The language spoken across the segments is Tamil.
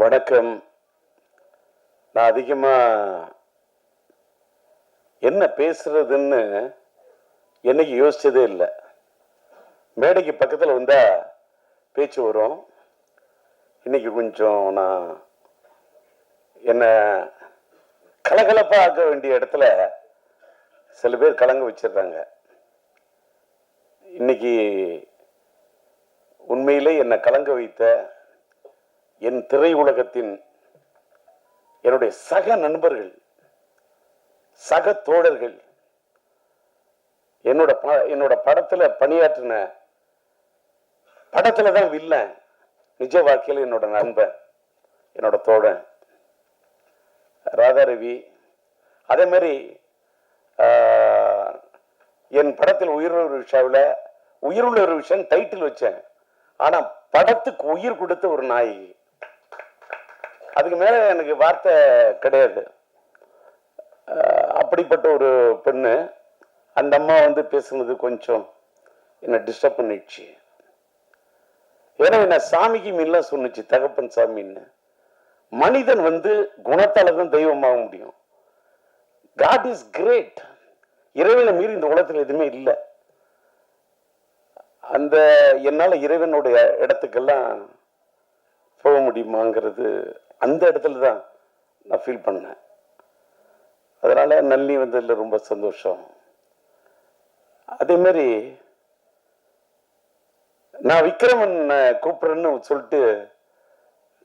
வணக்கம். நான் அதிகமா என்ன பேசுறதுன்னு என்னைக்கு யோசிச்சதே இல்லை. மேடைக்கு பக்கத்தில் வந்தா பேச்சு வரும். இன்னைக்கு கொஞ்சம் நான் என்ன கலகலப்பா ஆக்க வேண்டிய இடத்துல சில பேர் கலங்க வச்சிடுறாங்க. இன்னைக்கு உண்மையிலே என்னை கலங்க வைத்த என் திரை உலகத்தின் என்னுடைய சக நண்பர்கள், சக தோழர்கள், என்னோட படத்துல பணியாற்றின, படத்துல தான் வில்லன், நிஜ வாழ்க்கையில் என்னோட நண்பன், என்னோட தோழன் ராதாரவி. அதே மாதிரி என் படத்தில் உயிருள்ள விஷாவில் உயிருள்ள ஒரு விஷயம் டைட்டில் வச்சேன். ஆனா படத்துக்கு உயிர் கொடுத்த ஒரு நாயகி. அதுக்கு மேல எனக்கு வார்த்தை கிடையாது. அப்படிப்பட்ட ஒரு பெண்ணு. அந்த அம்மா பேசுனது கொஞ்சம் என்ன டிஸ்டர்ப் பண்ணிடுச்சு. ஏன்னா என்ன சாமிக்கு மீன்ல சொன்னுச்சு, தகப்பன் சாமின்னு. மனிதன் குணத்தால தான் தெய்வமாக முடியும். God is great. இறைவனை மீறி இந்த உலகத்தில் எதுவுமே இல்லை. அந்த என்னால இறைவனுடைய இடத்துக்கெல்லாம் போக முடியுமாங்கிறது அந்த இடத்துல தான் நான் ஃபீல் பண்ணேன். அதனால நல்லி வந்ததுல ரொம்ப சந்தோஷம். அதே மாதிரி நான் விக்ரமன் கூப்பிடுறேன்னு சொல்லிட்டு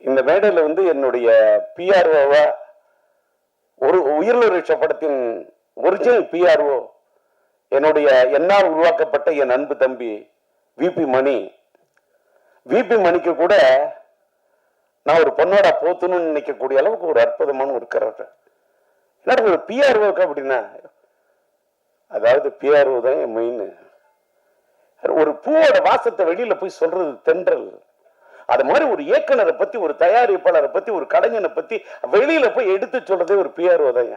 இந்த மேடையில் என்னுடைய பிஆர்ஓவா, ஒரு உயிர்லொரு படத்தின் ஒரிஜினல் பிஆர்ஓ, என்னுடைய என்னால் உருவாக்கப்பட்ட என் அன்பு தம்பி விபி மணி. விபி மணிக்கு கூட நான் ஒரு பொண்ணோட போத்துன்னு நினைக்கக்கூடிய அளவுக்கு ஒரு அற்புதமான ஒரு கரெக்டர். என்ன ஒரு பிஆர்ஓக்கு அப்படின்னா, அதாவது பிஆர்ஓ தான் மெயின். ஒரு பூவோட வாசத்தை வெளியில போய் சொல்றது தென்றல். அது மாதிரி ஒரு இயக்குனரை பத்தி, ஒரு தயாரிப்பாளரை பத்தி, ஒரு கலைஞனை பத்தி வெளியில போய் எடுத்து சொல்றதே ஒரு பிஆர்ஓ தாங்க.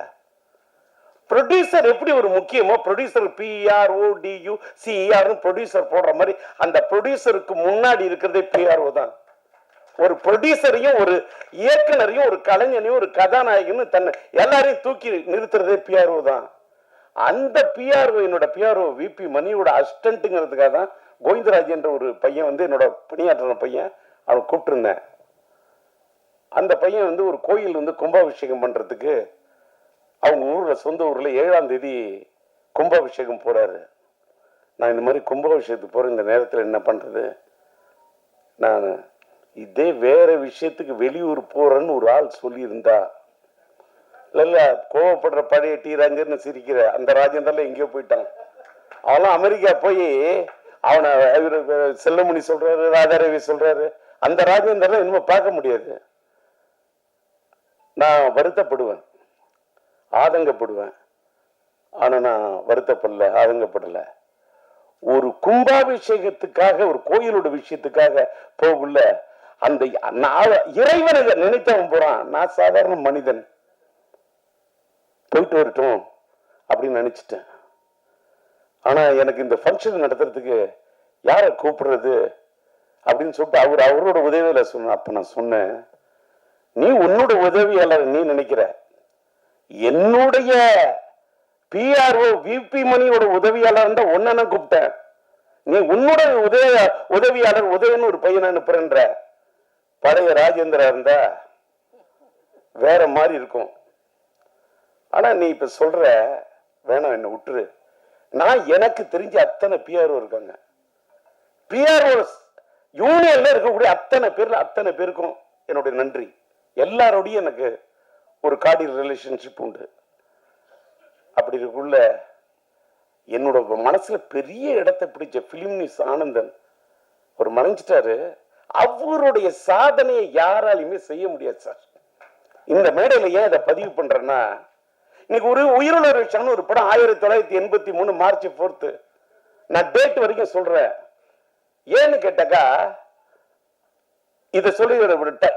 ப்ரொடியூசர் எப்படி ஒரு முக்கியமோ, ப்ரொடியூசர் PRODUCER ப்ரொடியூசர் போடுற மாதிரி அந்த ப்ரொடியூசருக்கு முன்னாடி இருக்கிறதே பிஆர்ஓ தான். ஒரு ப்ரொடியூசரையும், ஒரு இயக்குனரையும், ஒரு கலைஞனையும், ஒரு கதாநாயகனும் தன்னை எல்லாரையும் தூக்கி நிறுத்துறதே பிஆர்ஓ தான். அந்த பிஆர்ஓ, என்னோட பிஆர்ஓ விபி மணியோட அசிஸ்டன்ட்ங்கிறதுக்காக தான் கோவிந்தராஜ் என்ற ஒரு பையன் என்னோட பணியாற்றின பையன், அவன் கூப்பிட்டுருந்தேன். அந்த பையன் ஒரு கோயில் கும்பாபிஷேகம் பண்றதுக்கு அவங்க ஊர்ல, சொந்த ஊர்ல 7ஆம் தேதி கும்பாபிஷேகம் போறாரு. நான் இந்த மாதிரி கும்பாபிஷேகத்துக்கு போற இந்த நேரத்தில் என்ன பண்றது, நான் இதே வேற விஷயத்துக்கு வெளியூர் போறேன்னு ஒரு ஆள் சொல்லியிருந்தா, இல்ல கோவப்படுற பழைய டி ராஜேந்திரன் சிரிக்கிற அந்த ராஜேந்திரன் எங்கேயோ போயிட்டான். அவெல்லாம் அமெரிக்கா போய் அவனை செல்லமணி சொல்றாரு, ராதாரவி சொல்றாரு. அந்த ராஜேந்திரன் இனிமே பார்க்க முடியாது. நான் வருத்தப்படுவேன், ஆதங்கப்படுவேன். ஆனா நான் வருத்தப்படல, ஆதங்கப்படல. ஒரு கும்பாபிஷேகத்துக்காக, ஒரு கோயிலோட விஷயத்துக்காக போகல, அந்த இறைவனை நினைத்தவன் போறான். நான் சாதாரண மனிதன், போயிட்டு வரட்டும் அப்படின்னு நினைச்சிட்டேன். ஆனா எனக்கு இந்த ஃபங்க்ஷன் நடத்துறதுக்கு யாரை கூப்பிடுறது அப்படின்னு சொல்லிட்டு அவரோட உதவியில சொன்ன. அப்ப நான் சொன்னேன், நீ உன்னோட உதவியாளர் நீ நினைக்கிற, என்னுடைய பிஆர்ஓ விபி மணியோட உதவியாளர் தான் ஒன்ன கூப்பிட்டேன். நீ உன்னோட உதவியாளர் உதயன்னு ஒரு பையனை அனுப்புறன்ற. பழைய ராஜேந்திரா இருந்தா வேற மாதிரி இருக்கும். ஆனா நீ இப்ப சொல்ற, வேணாம் என்ன விட்டுரு. நான் எனக்கு தெரிஞ்ச அத்தனை பிஆர்ஓ இருக்காங்க. பிஆர்ஓ யூனியன்ல இருக்கக்கூடிய அத்தனை பேருக்கும் என்னுடைய நன்றி. எல்லாரோடையும் எனக்கு ஒரு கார்டியல் ரிலேஷன்ஷிப் உண்டு. அப்படி இருக்குள்ள என்னோட மனசுல பெரிய இடத்தை பிடிச்ச பிலிம்னிஸ் ஆனந்தன் ஒரு மறைஞ்சிட்டாரு. அவருடைய சாதனையை யாராலையுமே செய்ய முடியாது சார். இந்த மேடையில ஏன் அதை பதிவு பண்றேன்னா, இன்னைக்கு ஒரு உயிருள்ள விஷயம் ஒரு படம் 1983 மார்ச் 4 நான் டேட் வரைக்கும் சொல்றேன். ஏன்னு கேட்டாக்கா, இதை சொல்லி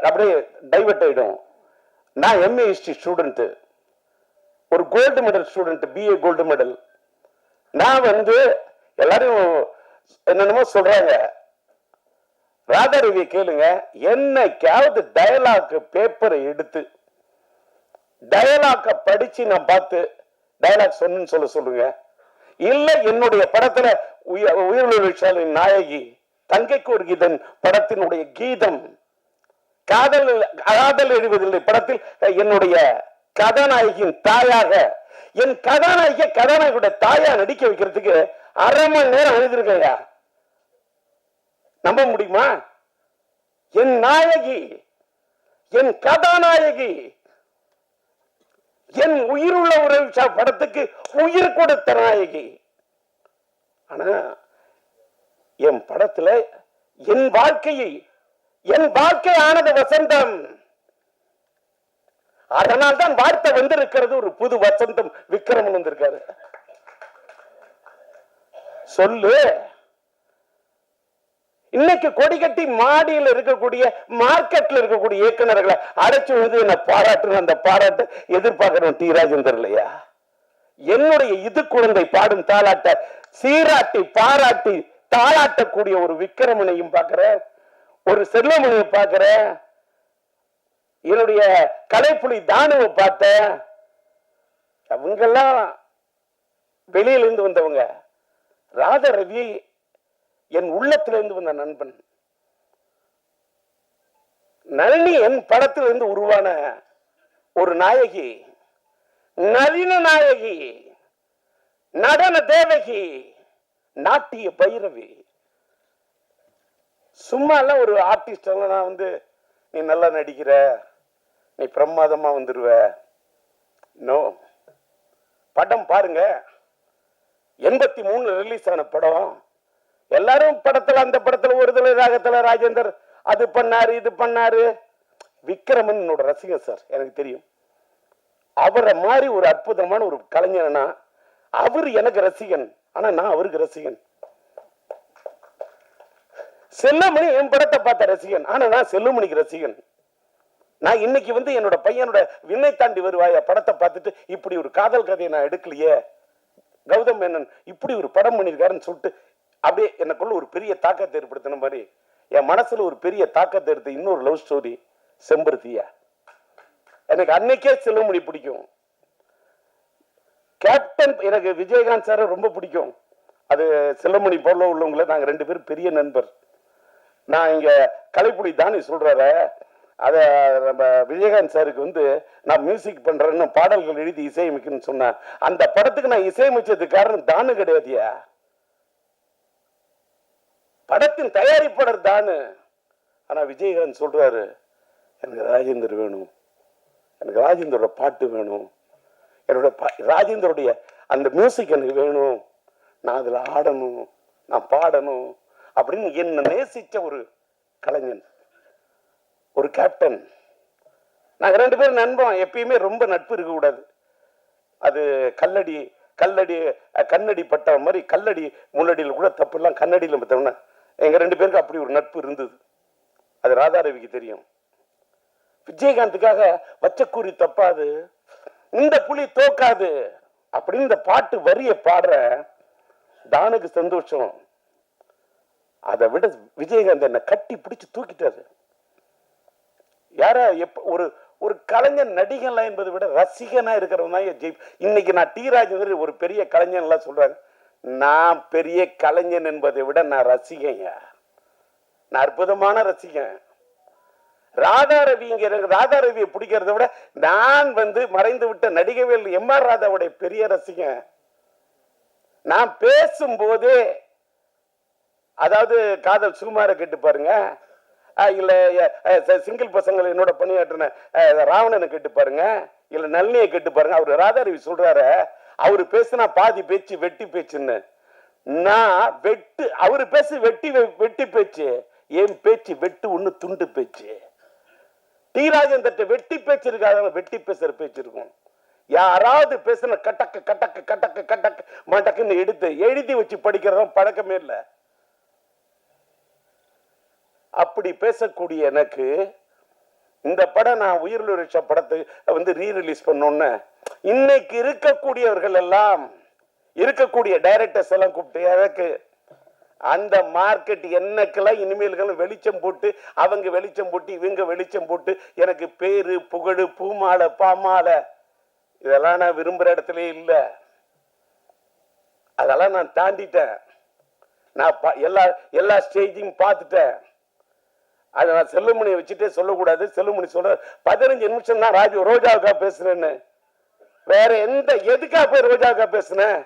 அப்படியே டைவர்ட் ஆயிடும். நான் MA ஹிஸ்டரி ஸ்டூடெண்ட், ஒரு gold medal student, BA gold medal. நான் எல்லாரும் என்னென்னமோ சொல்றாங்க. ராதாரவியை கேளுங்க, என்னைக்காவது டயலாக் பேப்பரை எடுத்து டயலாக படிச்சு நான் பார்த்து டயலாக் சொன்னு சொல்லுங்க. இல்ல என்னுடைய படத்துல உயிரிழந்த நாயகி தங்கைக்கு ஒரு கீதம் படத்தினுடைய கீதம், காதல் காதல் எழுவதில்லை படத்தில் என்னுடைய கதாநாயகியின் தாயாக, என் கதாநாயகியுடைய தாயா நடிக்க வைக்கிறதுக்கு 1/2 மணி நேரம் எழுதிருக்கையா, நம்ப முடியுமா? என் நாயகி, என் கதாநாயகி, என் உயிருள்ள உறவு படத்துக்கு உயிர் கொடுத்த நாயகி. ஆனா என் படத்துல என் வாழ்க்கை ஆனது வசந்தம். அதனால் தான் வார்த்தை வந்திருக்கிறது, ஒரு புது வசந்தம் விக்ரமன் வந்திருக்காரு. சொல்லு. இன்னைக்கு கொடிகட்டி மாடியில் இருக்கக்கூடிய மார்க்கெட்ல இருக்கக்கூடிய இயக்குநர்களை அடைச்சு வந்து என்ன பாராட்டு, அந்த பாராட்டு எதிர்பார்க்கிறோம் டி ராஜேந்தர் இல்லையா? என்னுடைய இது குழந்தை பாடும் தாளாட்ட சீராட்டி பாராட்டி தாளாட்டக்கூடிய ஒரு விக்ரமனையும் பார்க்கிறேன், ஒரு செல்வமணியை பார்க்கிறேன், என்னுடைய கலைப்புலி தானுவை பார்த்தேன். அவங்கெல்லாம் வெளியிலிருந்து வந்தவங்க. ராதாரவி என் உள்ளத்திலிருந்து வந்த நண்பன். நளினி என் படத்திலிருந்து உருவான ஒரு நாயகி, நளின நாயகி, நடன தேவகி, நாட்டிய பைரவி. சும்மா எல்லாம் ஒரு ஆர்டிஸ்ட் நான் வந்து நீ நல்லா நடிக்கிற, நீ பிரமாதமா வந்துருவ. நோ. படம் பாருங்க, 83 ரிலீஸ் ஆன படம். எல்லாரும் படத்துல, அந்த படத்துல ஒரு தலை ராகத்துல ராஜேந்தர் அது பண்ணாரு இது பண்ணாரு. விக்ரமன் என்னோட ரசிகன் சார், எனக்கு தெரியும். அவரை மாதிரி ஒரு அற்புதமான ஒரு கலைஞனா அவர் எனக்கு ரசிகன், ஆனா நான் அவருக்கு ரசிகன். செல்லமணி என் படத்தை பார்த்த ரசிகன், ஆனா நான் செல்லுமணிக்கு ரசிகன். நான் இன்னைக்கு வந்து என்னோட பையனோட விண்ணை தாண்டி வருவாய படத்தை பார்த்துட்டு இப்படி ஒரு காதல் கதையை நான் எடுக்கலையே, கௌதம் மேனன் இப்படி ஒரு படம் பண்ணிருக்காருன்னு சொல்லிட்டு அப்படியே எனக்குள்ள ஒரு பெரிய தாக்கத்தை ஏற்படுத்தின மாதிரி என் மனசுல ஒரு பெரிய தாக்கத்தை எடுத்து இன்னொரு லவ் ஸ்டோரி செம்பருத்தியா. எனக்கு அன்னைக்கே செல்லுமணி பிடிக்கும். கேப்டன் எனக்கு விஜயகாந்த் சார் ரொம்ப பிடிக்கும். அது செல்லுமணி போல உள்ளவங்கள நாங்க 2 பேரும் பெரிய நண்பர். நான் இங்க கலைப்புலி தானே சொல்றாரு, அத நம்ம விஜயகாந்த் சாருக்கு வந்து நான் மியூசிக் பண்றேன்னு பாடல்கள் எழுதி இசையமைக்கணும்னு சொன்னேன். அந்த படத்துக்கு நான் இசையமைச்சதுக்கு காரணம் தானு கிடையாதியா, படத்தின் தயாரிப்பாளர் தானு. ஆனா விஜயகாந்த் சொல்றாரு, எனக்கு ராஜேந்தர் வேணும், எனக்கு ராஜேந்தரோட பாட்டு வேணும், என்னோட ராஜேந்தருடைய அந்த மியூசிக் எனக்கு வேணும், நான் அதுல ஆடணும், நான் பாடணும் அப்படின்னு என்ன நேசிச்ச ஒரு கலைஞன், ஒரு கேப்டன். நாங்க 2 பேரும் நண்பன். எப்பயுமே ரொம்ப நட்பு இருக்க கூடாது. அது கல்லடி கண்ணடி பட்ட மாதிரி, கல்லடி முள்ளடியில் கூட தப்பு எல்லாம் கண்ணடியில் பார்த்தோம்னா எங்க 2 பேருக்கு அப்படி ஒரு நட்பு இருந்தது. அது ராதாரவிக்கு தெரியும். விஜயகாந்துக்காக வச்சக்கூறி தப்பாது, இந்த புலி தோக்காது அப்படின்னு இந்த பாட்டு வரிய பாடுற தானுக்கு சந்தோஷம். அதை விட விஜயகாந்த் என்ன கட்டி பிடிச்சு தூக்கிட்டாரு. யாரா ஒரு ஒரு கலைஞன் நடிகன்ல என்பதை விட ரசிகனா இருக்கிறவங்க தான். இன்னைக்கு நான் டி ராஜேந்தர் ஒரு பெரிய கலைஞன் எல்லாம் சொல்றாங்க. நான் பெரிய கலைஞன் என்பதை விட நான் ரசிகன், நான் அற்புதமான ரசிகன். ராதாரவியை பிடிக்கிறத விட நான் வந்து மறைந்து விட்ட நடிகவேல் எம்.ஆர். ராதாவுடைய பெரிய ரசிகன். நான் பேசும்போது, அதாவது காதல் சுகுமார கேட்டு பாருங்க, இல்ல சிங்கிள் பசங்களை என்னோட பணியாற்றின ராவணனை கேட்டு பாருங்க, இல்ல நளினியை கேட்டு பாருங்க. அவரு ராதாரவி சொல்றாரு, அவரு பேசுனா பாதி பேச்சு வெட்டி பேச்சுன்னு. நான் அவரு பேசு வெட்டி பேச்சு, என் பேச்சு வெட்டு ஒண்ணு துண்டு பேச்சு. டி ராஜேந்தர் வெட்டி பேச்சு இருக்காது, வெட்டி பேசுற பேச்சு இருக்கும். யாராவது பேசுன கட்டக்கு கட்டக்கு கட்டக்கு கட்டக்கு மட்டக்குன்னு எடுத்து எழுதி வச்சு படிக்கிறதும் பழக்கமே இல்லை. அப்படி பேசக்கூடிய எனக்கு இந்த படம், நான் உயிரிழந்த படத்தை வந்து ரீரிலீஸ் பண்ணோன்னு இன்னைக்கு இருக்கக்கூடியவர்கள் எல்லாம், இருக்கக்கூடிய டைரக்டர்ஸ் எல்லாம் கூப்பிட்டு எனக்கு அந்த மார்க்கெட் என்னக்கெல்லாம் இனிமேல்களும் வெளிச்சம் போட்டு அவங்க வெளிச்சம் போட்டு இவங்க வெளிச்சம் போட்டு எனக்கு பேரு புகழு பூமாலை பாமாலை இதெல்லாம் நான் விரும்புற இடத்துல இல்லை. அதெல்லாம் நான் தாண்டிட்டேன். நான் எல்லா ஸ்டேஜையும் பார்த்துட்டேன். அதை நான் செல்லுமணியை வச்சுட்டே சொல்லக்கூடாது. செல்லுமணி சொல்ற 15 நிமிஷம் தான் ரோஜாவுக்கா பேசுறேன்னு. வேற எதுக்கா போய் ரோஜாவுக்கா பேசுனேன்?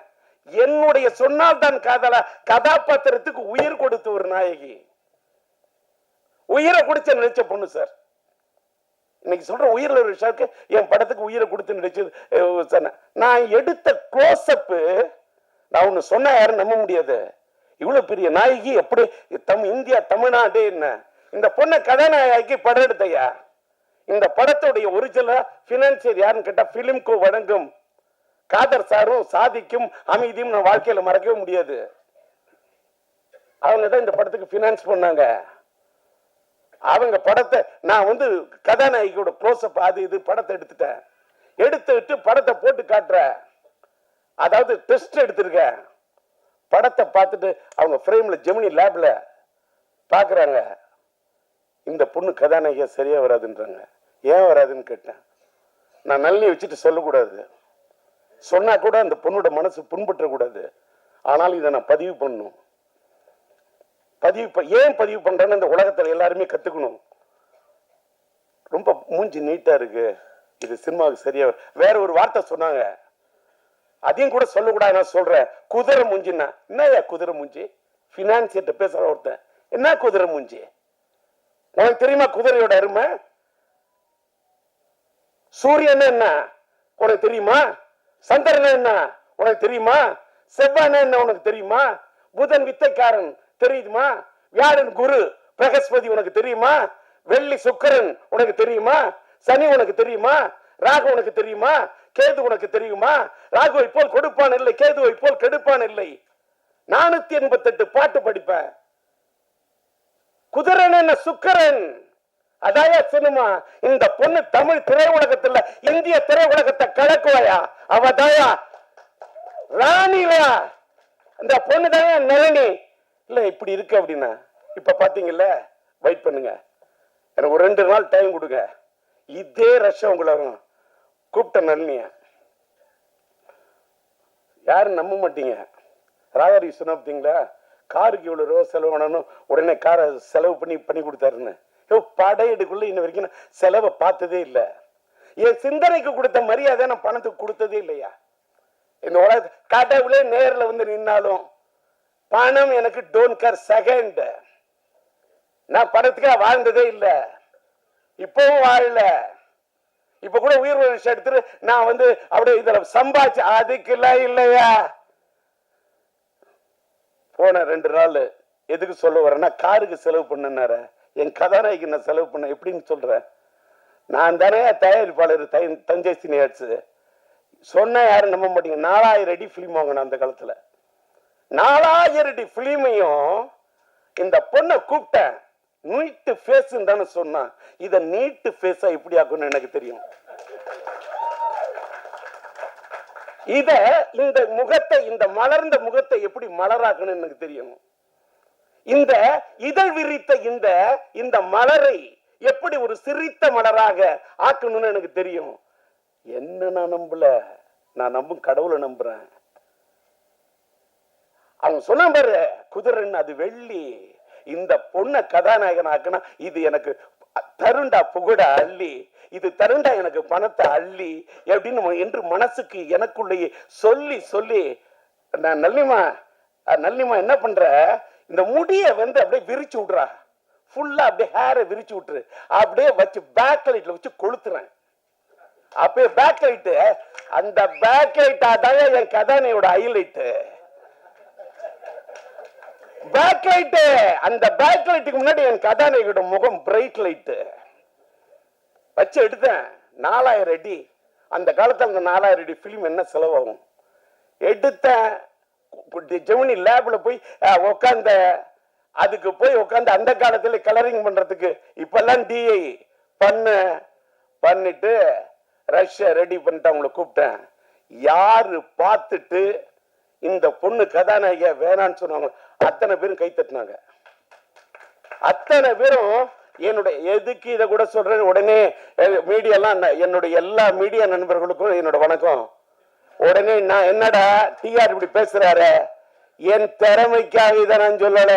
என்னுடைய சொன்னால் தான் காதலா கதாபாத்திரத்துக்கு உயிர் கொடுத்த ஒரு நாயகி, உயிரை குடிச்ச நினைச்ச பொண்ணு சார். இன்னைக்கு சொல்ற உயிரில் ஒரு விஷயத்துக்கு என் படத்துக்கு உயிரை கொடுத்து நினைச்சது. நான் எடுத்த க்ளோஸ்அப் நான் ஒண்ணு சொன்ன யாரும் நம்ப முடியாது. இவ்வளவு பெரிய நாயகி எப்படி இந்தியா தமிழ்நாடு என்ன இந்த பொண்ணை கதாநாயகி படம் எடுத்தையா? இந்த படத்துடைய ஒரிஜினல் பினான்சியர் யாருன்னு கேட்டா பிலிம்கோ வழங்கும் காதர் சாரும் சாதிக்கும் அமைதியும் நான் வாழ்க்கையில மறக்கவே முடியாது. அவங்க தான் இந்த படத்துக்கு பினான்ஸ் பண்ணாங்க. அவங்க படத்தை நான் கதாநாயகியோட க்ளோஸ்அப் அது இது படத்தை எடுத்துட்டேன். எடுத்துட்டு படத்தை போட்டு காட்டுறேன். அதாவது டெஸ்ட் எடுத்திருக்கேன். படத்தை பார்த்துட்டு அவங்க ஃப்ரேம்ல ஜெமினி லேப்ல பாக்குறாங்க. இந்த பொண்ணு கதாநாயகியா சரியா வராதுன்றாங்க. ஏன் வராதுன்னு கேட்டேன். நான் நல்லி வச்சுட்டு சொல்லக்கூடாது, சொன்னா கூட அந்த பொண்ணோட மனசு புண்பற்ற கூடாது. ஆனால் இதை நான் பதிவு பண்ணணும். ஏன் பதிவு பண்றேன்னு இந்த உலகத்துல எல்லாருமே கத்துக்கணும். ரொம்ப மூஞ்சி நீட்டா இருக்கு, இது சினிமாவுக்கு சரியா. வேற ஒரு வார்த்தை சொன்னாங்க, அதையும் கூட சொல்லக்கூடாது. நான் சொல்றேன், குதிரை மூஞ்சின்னா என்னையா குதிரை மூஞ்சி? பினான்சியர்ட்ட பேசுற ஒருத்தன், என்ன குதிரை மூஞ்சி? உனக்கு தெரியுமா குதிரையோட அருமை? சூரியன் என்ன உனக்கு தெரியுமா? சந்திரன் என்ன உனக்கு தெரியுமா? செவ்வாய் என்ன உனக்கு தெரியுமா? புதன் வித்தைக்காரன் தெரியுமா? வியாழன் குரு பிரகஸ்பதி உனக்கு தெரியுமா? வெள்ளி சுக்கிரன் உனக்கு தெரியுமா? சனி உனக்கு தெரியுமா? ராகு உனக்கு தெரியுமா? கேது உனக்கு தெரியுமா? ராகுவை போல் கொடுப்பான் இல்லை, கேதுவை போல் கெடுப்பான் இல்லை. 488 பாட்டு படிப்பேன். குதிரன் என்ன சுக்கரன்? அதாயா சினிமா. இந்த பொண்ணு தமிழ் திரையுலகத்துல இந்திய திரையுலகத்தை கலக்குவாயா? அவதாயா ராணிலா? இந்த பொண்ணு தாயா நளினி? இல்ல இப்படி இருக்கு அப்படின்னா இப்ப பாத்தீங்கல்ல, வெயிட் பண்ணுங்க, எனக்கு ஒரு 2 நாள் டைம் கொடுங்க. இதே ரஷம் உங்களை கூப்பிட்ட நளினிய யாரும் நம்ப மாட்டீங்க. ராதாரி சொன்ன பார்த்தீங்களா, காருக்கு இவ்வளவு ரூபா செலவு பண்ணணும், உடனே காரை செலவு பண்ணி கொடுத்தாருன்னு. படையெடுக்குள்ள இன்ன வரைக்கும் செலவை பார்த்ததே இல்லை. என் சிந்தனைக்கு கொடுத்த மரியாதை நான் பணத்துக்கு கொடுத்ததே இல்லையா? இந்த உலக கடவுளே நேரில் நின்னாலும் பணம் எனக்கு டோன்ட் கேர் செகண்ட். நான் பணத்துக்காக வாழ்ந்ததே இல்லை, இப்பவும் வாழல. இப்ப கூட உயிர் விஷயம் எடுத்துட்டு நான் அப்படியே இதுல சம்பாதிச்சு அதுக்கெல்லாம் இல்லையா? போன 2 நாள் எதுக்கு சொல்ல வரேன்னா, காருக்கு செலவு பண்ணனார என் கதாநாயகி நான் செலவு பண்ண எப்படின்னு சொல்றேன். நான் தானே தயாரிப்பாளர் தஞ்சை சினியாட்ஸ். சொன்ன யாரும் நம்ப மாட்டீங்க. 4000 அடி பிலிம் வாங்கின அந்த காலத்துல. 4000 அடி பிலிமையும் இந்த பொண்ணை கூப்பிட்டேன். நீட்டு ஃபேஸ் தானே சொன்னா, இத நீட்டு ஃபேஸா இப்படி ஆக்கணும்னு எனக்கு தெரியும். இந்த முகத்தை, இந்த மலர்ந்த முகத்தை எப்படி மலராக்கணும் எனக்கு தெரியும். இந்த இதழ் விரித்த இந்த மலரை எப்படி ஒரு சிரித்த மலராக ஆக்கணும்னு எனக்கு தெரியும். என்ன நான் நம்பல, நான் நம்பும் கடவுளை நம்புறேன். அவங்க சொன்ன பாரு, குதிரன் அது வெள்ளி. இந்த பொண்ணை கதாநாயகன் ஆக்குனா இது எனக்கு தருண்டா புகழ அள்ளி, இது தருண்டா எனக்கு பணத்தை அள்ளி அப்படின்னு என்று மனசுக்கு எனக்குள்ளேயே சொல்லி சொல்லி, நான் நல்லிமா என்ன பண்ற, இந்த முடிய அப்படியே விரிச்சு விடுறா, ஃபுல்லா அப்படியே ஹேரை விரிச்சு விட்டுரு, அப்படியே வச்சு பேக் லைட்ல வச்சு கொளுத்துறேன். அப்பயே பேக் லைட்டு, அந்த பேக் லைட் அதான் என் கதாநாயகனோட ஹைலைட். பேக் லைட், அந்த பேக் லைட்டுக்கு முன்னாடி என் கதாநாயகனோட முகம் பிரைட் லைட் வச்சு எடுத்தேன். 4000 அடி. அந்த காலத்துல அந்த 4000 அடி பிலிம் என்ன செலவாகும் எடுத்தேன். ஜெமினி லேப்ல போய் உட்காந்த, அதுக்கு போய் உட்காந்து அந்த காலத்துல கலரிங் பண்றதுக்கு இப்பெல்லாம் டிஐ பண்ணிட்டு ரஷ்ய ரெடி பண்ணிட்டு அவங்களை கூப்பிட்டேன். யாரு பார்த்துட்டு இந்த பொண்ணு கதாநாயகியா வேணான்னு சொன்னாங்க. அத்தனை பேரும் கை தட்டினாங்க. அத்தனை பேரும் என்னுடைய எதுக்கு இதை கூட சொல்றேன். உடனே மீடியாலாம் என்னுடைய எல்லா மீடியா நண்பர்களுக்கும் என்னோட வணக்கம். உடனே நான் என்னடா டிஆர் இப்படி பேசுறாரு, என் திறமைக்காக இதை நான் சொல்லல,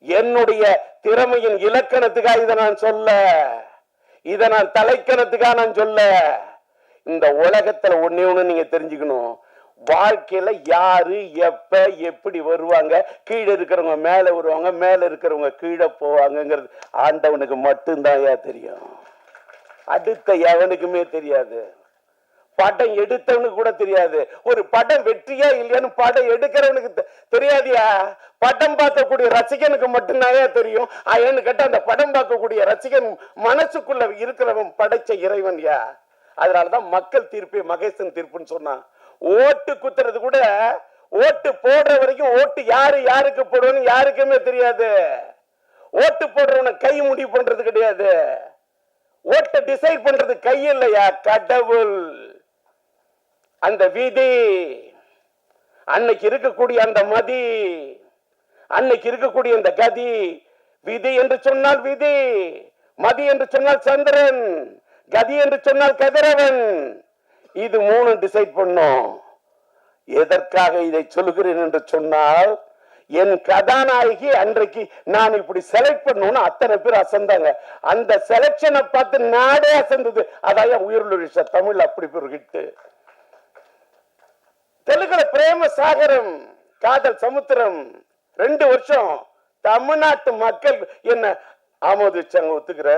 என்னுடைய திறமையின் இலக்கணத்துக்காக இதை நான் சொல்ல, இதை நான் தலைக்கணத்துக்காக நான் சொல்ல. இந்த உலகத்துல ஒண்ணே ஒண்ணு நீங்க தெரிஞ்சுக்கணும், வாழ்க்கையில யாரு எப்ப எப்படி வருவாங்க, கீழே இருக்கிறவங்க மேல வருவாங்க, மேல இருக்கிறவங்க கீழே போவாங்கிறது ஆண்டவனுக்கு மட்டும்தான் தெரியும். அடுத்த எவனுக்குமே தெரியாது. படம் எடுத்தவனுக்கு கூட தெரியாது. ஒரு படம் வெற்றியா இல்லையான்னு படம் எடுக்கிறவனுக்கு தெரியாதியா. படம் பார்க்கக்கூடிய ரசிகனுக்கு மட்டும்தான் தெரியும். ஏன்னு கேட்டா அந்த படம் பார்க்கக்கூடிய ரசிகன் மனசுக்குள்ள இருக்கிறவன் படைச்ச இறைவன் யா. அதனாலதான் மக்கள் தீர்ப்பே மகேசன் தீர்ப்புன்னு சொன்னான். ஓட்டு குத்துறது கூட ஓட்டு போடுற வரைக்கும் ஓட்டு யாரு யாருக்கு போடுவோன்னு யாருக்குமே தெரியாது. ஓட்டு போடுறவன கை முடிவு பண்றது கிடையாது. ஓட்டை டிசைட் பண்றது கை இல்லையா, கடவுள். அந்த விதி, அன்னைக்கு இருக்கக்கூடிய அந்த மதி, அன்னைக்கு இருக்கக்கூடிய அந்த கதி. விதி என்று சொன்னால் விதி, மதி என்று சொன்னால் சந்திரன், கதி என்று சொன்னால் கதிரவன். இது மூணு டிசைட் பண்ணும். எதற்காக இதை சொல்லுகிறேன் என்று சொன்னால், என் கதாநாயகி அன்றைக்கு நான் இப்படி செலக்ட் பண்ணணும்னு அத்தனை பேர் அசந்தாங்க. அந்த செலக்ஷனை பார்த்து நாடே அசந்தது. அதான் உயிருள்ள தமிழ் அப்படி பேர் ஹிட்டு. தெலுங்குல பிரேம சாகரம், காதல் சமுத்திரம் 2 வருஷம் தமிழ்நாட்டு மக்கள் என்ன ஆமோதிச்சாங்க, ஒத்துக்கிற.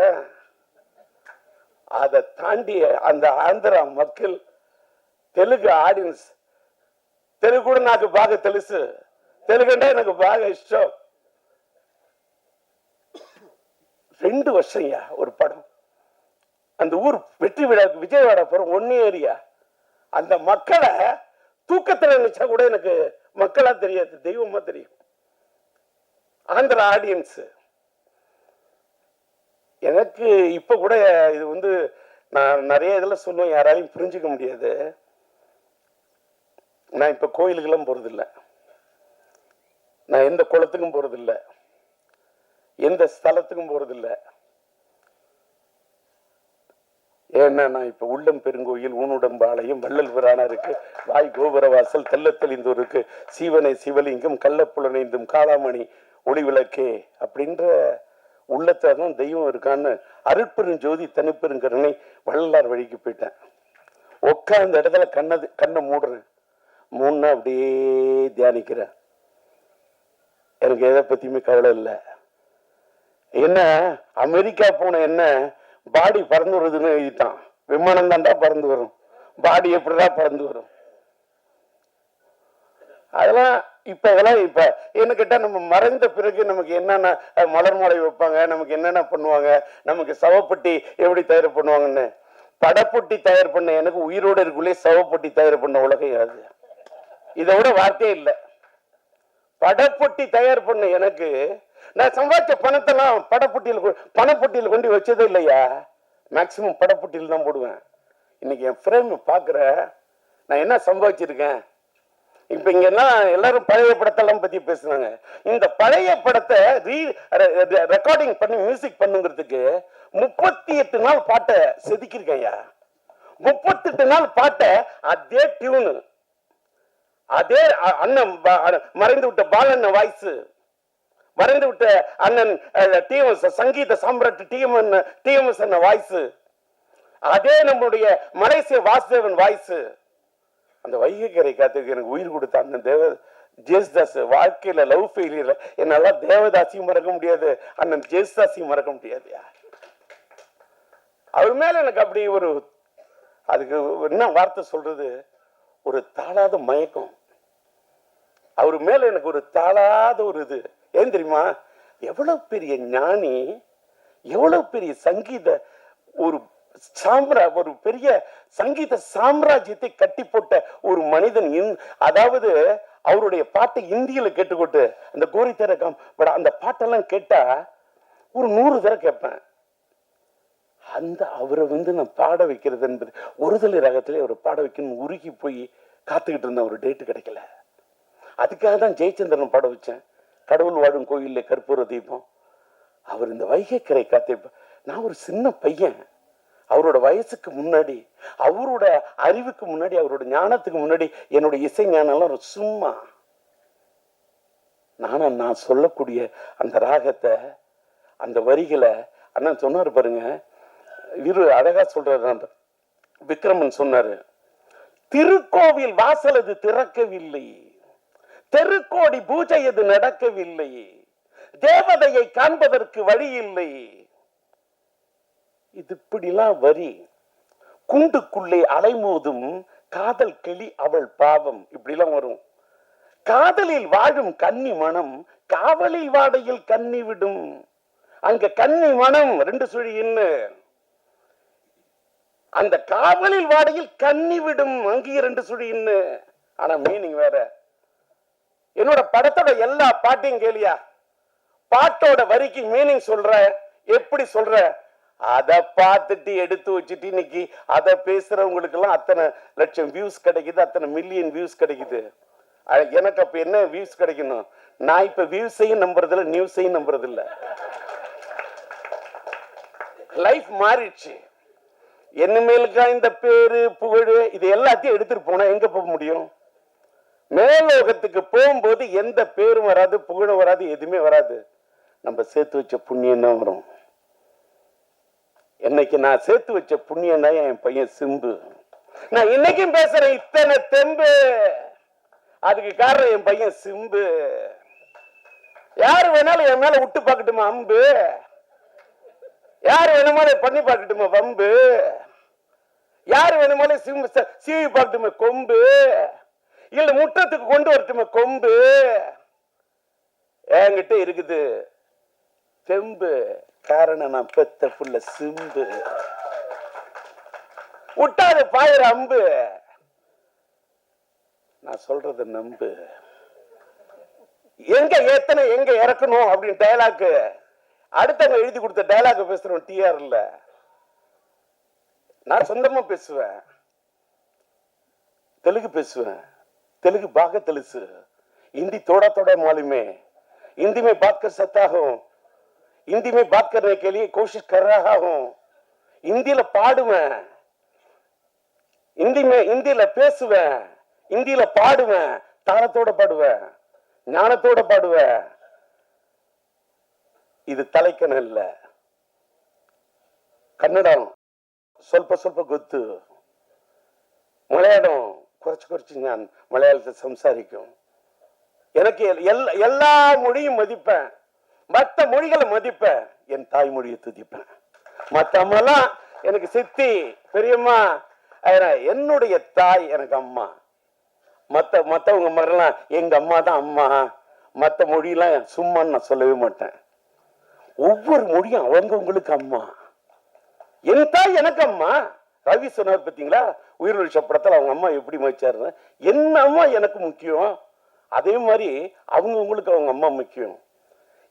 அதை தாண்டி அந்த ஆந்திரா மக்கள், தெலுங்கு ஆடியன்ஸ், தெலுங்கு கூட నాకు బాగా తెలుసు, తెలుగంటే నాకు బాగా ఇష్టం. 2 வருஷம் ஒரு படம். அந்த ஊர் வெற்றி விழாவுக்கு விஜயவாடா போற 1 ஏரியா. அந்த மக்களை தூக்கத்துல நினைச்சா கூட எனக்கு மக்களா தெரியாது, தெய்வமா தெரியும். ஆந்திர ஆடியன்ஸ் எனக்கு இப்ப கூட இது நான் நிறைய இதுல சொல்லுவேன், யாராலையும் புரிஞ்சுக்க முடியாது. நான் இப்ப கோயிலுக்கெல்லாம் போறதில்லை, நான் எந்த குளத்துக்கும் போறதில்லை, எந்த ஸ்தலத்துக்கும் போறதில்லை. ஏன்னா நான் இப்ப உள்ளம் பெருங்கோயில், ஊனுடம்பாளையம், வள்ளல் பிரானாருக்கு, வாய் கோபுரவாசல், தெல்ல தெளிந்தோருக்கு, சீவனை சிவலிங்கம், கள்ளப்புலனைந்தும் காளாமணி ஒளி விளக்கே அப்படின்ற உள்ளத்தான் தெய்வம் இருக்கான்னு அருட்பெரும் ஜோதி தனிப்பெருங்கருணை வள்ளலார் வழிக்கு போயிட்டேன். உட்கார்ந்த இடத்துல கண்ணை மூடுறேன், மூணு அப்படியே தியானிக்கிறேன். எனக்கு எதை பத்தியுமே கவலை இல்லை. என்ன அமெரிக்கா போன என்ன பாடி பறந்து வருதுன்னு எழுதிட்டான். விமானம் தாண்டா பறந்து வரும், பாடி எப்படிதான் பறந்து வரும். அதெல்லாம் இப்ப என்ன கேட்டா, நம்ம மறைந்த பிறகு நமக்கு என்னென்ன மலர் மாலை வைப்பாங்க, நமக்கு என்னென்ன பண்ணுவாங்க, நமக்கு சவப்பட்டி எப்படி தயார் பண்ணுவாங்கன்னு. படப்பொட்டி தயார் பண்ண எனக்கு உயிரோடு இருக்குள்ளே சவப்பொட்டி தயார் பண்ண உலகம் அது. இதை விட வார்த்தையே இல்லை. படப்பொட்டி தயார் பண்ண எனக்கு, நான் சம்பாதிச்ச பணத்தெல்லாம் பணப்பொட்டியில் கொண்டு வச்சதே இல்லையா. மேக்சிமம் படப்பொட்டியில் தான் போடுவேன். இன்னைக்கு என் ஃப்ரேம் பாக்குற, நான் என்ன சம்பாதிச்சிருக்கேன். இப்ப இங்க எல்லாரும் பழைய படத்தெல்லாம் பத்தி பேசுனாங்க. இந்த பழைய படத்தை ரெக்கார்டிங் பண்ணி மியூசிக் பண்ணுங்கிறதுக்கு 38 நாள் பாட்டை செதுக்கிருக்கையா. 38 நாள் பாட்டை அதே டியூனு, அதே அண்ணன் மறைந்து விட்ட பாலண்ண வாய்ஸ், மறைந்து விட்ட அண்ணன் சங்கீத சாம்ராட் டிஎம்எஸ் வாய்ஸ், அதே நம்முடைய மலேசிய வாசுதேவன் வாய்ஸ். அந்த வைகைக்கரை காத்துக்கு எனக்கு உயிர் கொடுத்த அண்ணன் ஜேசுதாஸ். வாழ்க்கையில லவ் ஃபெயிலியர் என்னால தேவதாசியும் மறக்க முடியாது, அண்ணன் ஜேசுதாசியும் மறக்க முடியாது. அவர் மேல எனக்கு அப்படி ஒரு, அதுக்கு என்ன வார்த்தை சொல்றது, ஒரு தாளாத மயக்கம். அவர் மேல எனக்கு ஒரு தாளாத ஒரு இது. ஏன் தெரியுமா, எவ்வளவு பெரிய ஞானி, எவ்வளவு பெரிய சங்கீத ஒரு ஒரு பெரிய சங்கீத சாம்ராஜ்யத்தை கட்டி போட்ட ஒரு மனிதன். அதாவது அவருடைய பாட்டை இந்தியில கேட்டுக்கொண்டு அந்த கோரி தரகம் அந்த பாட்டெல்லாம் கேட்டா ஒரு 100 தடவை கேட்பேன். அந்த அவரை நான் பாட வைக்கிறது என்பது ஒருதலை ரகத்திலே அவரை பாட வைக்கணும் உருகி போய் காத்துக்கிட்டு இருந்தேன், ஒரு டேட்டு கிடைக்கல. அதுக்காக தான் ஜெயச்சந்திரன் பாட வச்சேன், கடவுள் வாழும் கோயில்ல கற்பூர தீபம். அவர் இந்த வைகை கரை காத்திருப்ப. நான் ஒரு சின்ன பையன், அவரோட வயசுக்கு முன்னாடி, அவரோட அறிவுக்கு முன்னாடி, அவரோட ஞானத்துக்கு முன்னாடி என்னோட இசை ஞானம் சும்மா. நான் சொல்லக்கூடிய அந்த ராகத்தை, அந்த வரிகளை அண்ணன் சொன்னாரு பாருங்க, இரு அழகா சொல்றாரு. விக்ரமன் சொன்னாரு, திருக்கோவில் வாசல் அது திறக்கவில்லை, தெருக்கோடி பூஜை அது நடக்கவில்லை, தேவதையை காண்பதற்கு வழி இல்லை. இது இப்படிலாம் வரி. குண்டுக்குள்ளே அலைமோதும் காதல் கிளி அவள் பாவம், இப்படிலாம் வரும். காதலில் வாழும் கன்னி மனம் காவலில் வாடையில் கன்னி விடும். அங்க கன்னி மனம் 2 சுழி இன்னு, அந்த காவலில் வாடையில் கன்னி விடும் அங்கேயே 2 சுழி இன்னு. ஆனா மீனிங் வேற. என்னோட படத்தோட எல்லா பாட்டையும் கேளியா, பாட்டோட வரிக்கு மீனிங் சொல்ற, எப்படி சொல்ற, அதை பார்த்துட்டு எடுத்து வச்சுட்டு இன்னைக்கு அதை பேசுறவங்களுக்கு எல்லாம் அத்தனை லட்சம் வியூஸ் கிடைக்குது, அத்தனை மில்லியன் வியூஸ் கிடைக்குது. எனக்கு அப்ப என்ன வியூஸ் கிடைக்கணும்? நான் இப்ப வியூஸையும் நம்புறது இல்லை, நியூஸையும் நம்புறது இல்லை. லைஃப் மாறிடுச்சு. என்னமேலுக்கா இந்த பேரு புகழ் இது எல்லாத்தையும் எடுத்துட்டு போனா எங்க போக முடியும்? மேலோகத்துக்கு போகும்போது எந்த பேரும் வராது, புகழும் வராது, எதுவுமே வராது. நம்ம சேர்த்து வச்ச புண்ணியம் தான் வரும். இன்னைக்கு நான் சேர்த்து வச்ச புண்ணியம் தான் என் பையன் சிம்பு. நான் இன்னைக்கும் பேசுறேன் இத்தனை தெம்பு, அதுக்கு காரணம் என் பையன் சிம்பு. யாரு வேணாலும் என் மேல விட்டு பார்க்கட்டுமா அம்பு, யாரு வேணுமாலும் பண்ணி பார்க்கட்டுமா வம்பு, யாரு வேணுமாலும் சீவி பார்க்கட்டுமா கொம்பு, இல்ல முற்றத்துக்கு கொண்டு வரட்டுமா கொம்பு. என்கிட்ட இருக்குது தெம்பு, காரணம் நான் பெத்த புள்ள சிம்பு. விட்டாது பாயிர அம்பு. நான் சொல்றத நம்பு. எங்க ஏத்தனை எங்க இறக்கணும் அப்படின்னு டயலாக் அடுத்தவங்க எழுதி கொடுத்த டயலாக் பேசுறோம் டிஆர் இல்ல. நான் சொந்தமா பேசுவேன், தெலுங்கு பேசுவேன், तेलुगु बाग तेलुसु, हिंदी थोड़ा थोड़ा मालूम है, हिंदी में बात कर सकता हूँ, हिंदी में बात करने के लिए कोशिश कर रहा हूँ, हिंदी ला पाडुवें, हिंदी ला पेसुवें, हिंदी ला पाडुवें, तालतोड़ पाडुवें, ஞானத்தோட பாடுவேன். இது தலைக்கணம் இல்ல. கன்னடம் ಸ್ವಲ್ಪ ಸ್ವಲ್ಪ ಗೊತ್ತು, மலையாளம் குறைச்சு குறைச்சு நான் மலையாளத்தை சம்சாரிக்கும். எனக்கு எல்லா மொழியும் மதிப்பேன், மற்ற மொழிகளை மதிப்பேன், என் தாய்மொழியை துதிப்பேன். மத்தமெல்லாம் எனக்கு சித்தி பெரியம்மா, என்னுடைய தாய் எனக்கு அம்மா. மத்தவங்க மாதிரிலாம் எங்க அம்மா தான் அம்மா. மற்ற மொழியெல்லாம் சும்மான்னு நான் சொல்லவே மாட்டேன். ஒவ்வொரு மொழியும் அவங்கவுங்களுக்கு அம்மா. என் தாய் எனக்கு அம்மா. ரவி சொன்னார் பார்த்தீங்களா, உயிர் படத்தில் அவங்க அம்மா எப்படி மதிச்சாரு. என்ன அம்மா எனக்கு முக்கியம், அதே மாதிரி அவங்கவுங்களுக்கு அவங்க அம்மா முக்கியம்.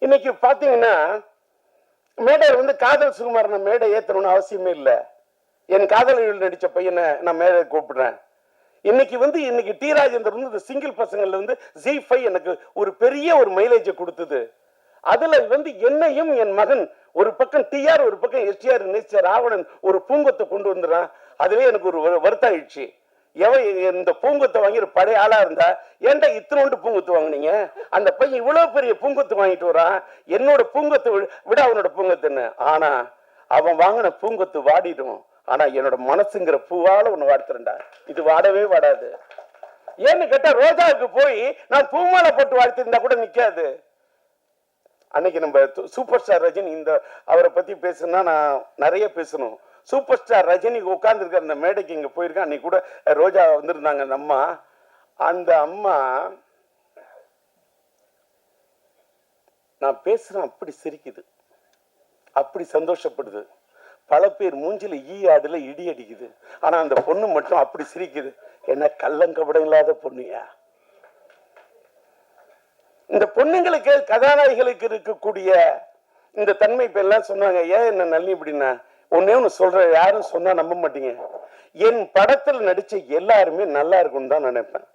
இன்னைக்கு பாத்தீங்கன்னா மேடையில் வந்து காதல் சுகுமாரனை மேடை ஏற்றணும்னு அவசியமே இல்லை. என் காதலில் நடிச்ச பையனை நான் மேடை கூப்பிடுறேன். இன்னைக்கு டி ராஜேந்தர் வந்து சிங்கிள் பசங்கள்ல வந்து Z5 எனக்கு ஒரு பெரிய ஒரு மைலேஜை கொடுத்தது. அதுல வந்து என்னையும் என் மகன் ஒரு பக்கம் டிஆர் ஒரு பக்கம் எஸ்டிஆர் நேச்சர் ராவணன் ஒரு பூங்கொத்தை கொண்டு வந்துறான். அதுவே எனக்கு ஒரு வருத்தம் ஆயிடுச்சு. எவன் இந்த பூங்கொத்தை வாங்கி பழைய ஆளா இருந்தா, ஏன்டா இத்தனோண்டு பூங்கொத்து வாங்கினீங்க, அந்த பையன் இவ்வளவு பெரிய பூங்கொத்து வாங்கிட்டு வரான், என்னோட பூங்கொத்தை விட அவனோட பூங்கொத்துன்னு. ஆனா அவன் வாங்கின பூங்கொத்து வாடிடும், ஆனா என்னோட மனசுங்கிற பூவால ஒண்ணு வாடுத்துறேன்டா, இது வாடவே வாடாது. ஏன்னு கேட்டா ரோஜாவுக்கு போய் நான் பூமாலை போட்டு வாழ்த்திருந்தா கூட நிக்காது. அன்னைக்கு நம்ம சூப்பர் ஸ்டார் ரஜினி, இந்த அவரை பத்தி பேசுனா நான் நிறைய பேசணும். சூப்பர் ஸ்டார் ரஜினி உட்கார்ந்து இருக்க அந்த மேடைக்கு இங்க போயிருக்கேன். அன்னைக்கு கூட ரோஜா வந்திருந்தாங்க அந்த அம்மா. அந்த அம்மா நான் பேசுறேன் அப்படி சிரிக்குது, அப்படி சந்தோஷப்படுது. பல பேர் மூஞ்சில ஆடுல இடி அடிக்குது, ஆனா அந்த பொண்ணு மட்டும் அப்படி சிரிக்குது. என்ன கள்ளங்கபடம் இல்லாத பொண்ணுயா. இந்த பொண்ணுங்களுக்கு கதாநாயகிகளுக்கு இருக்கக்கூடிய இந்த தன்மை இப்ப எல்லாம் சொன்னாங்க. ஏன் என்ன நல்லி இப்படின்னா, ஒன்னே ஒண்ணு சொல்ற, யாரும் சொன்னா நம்ப மாட்டீங்க. என் படத்தில் நடிச்ச எல்லாருமே நல்லா இருக்கும்னு தான் நினைப்பேன்.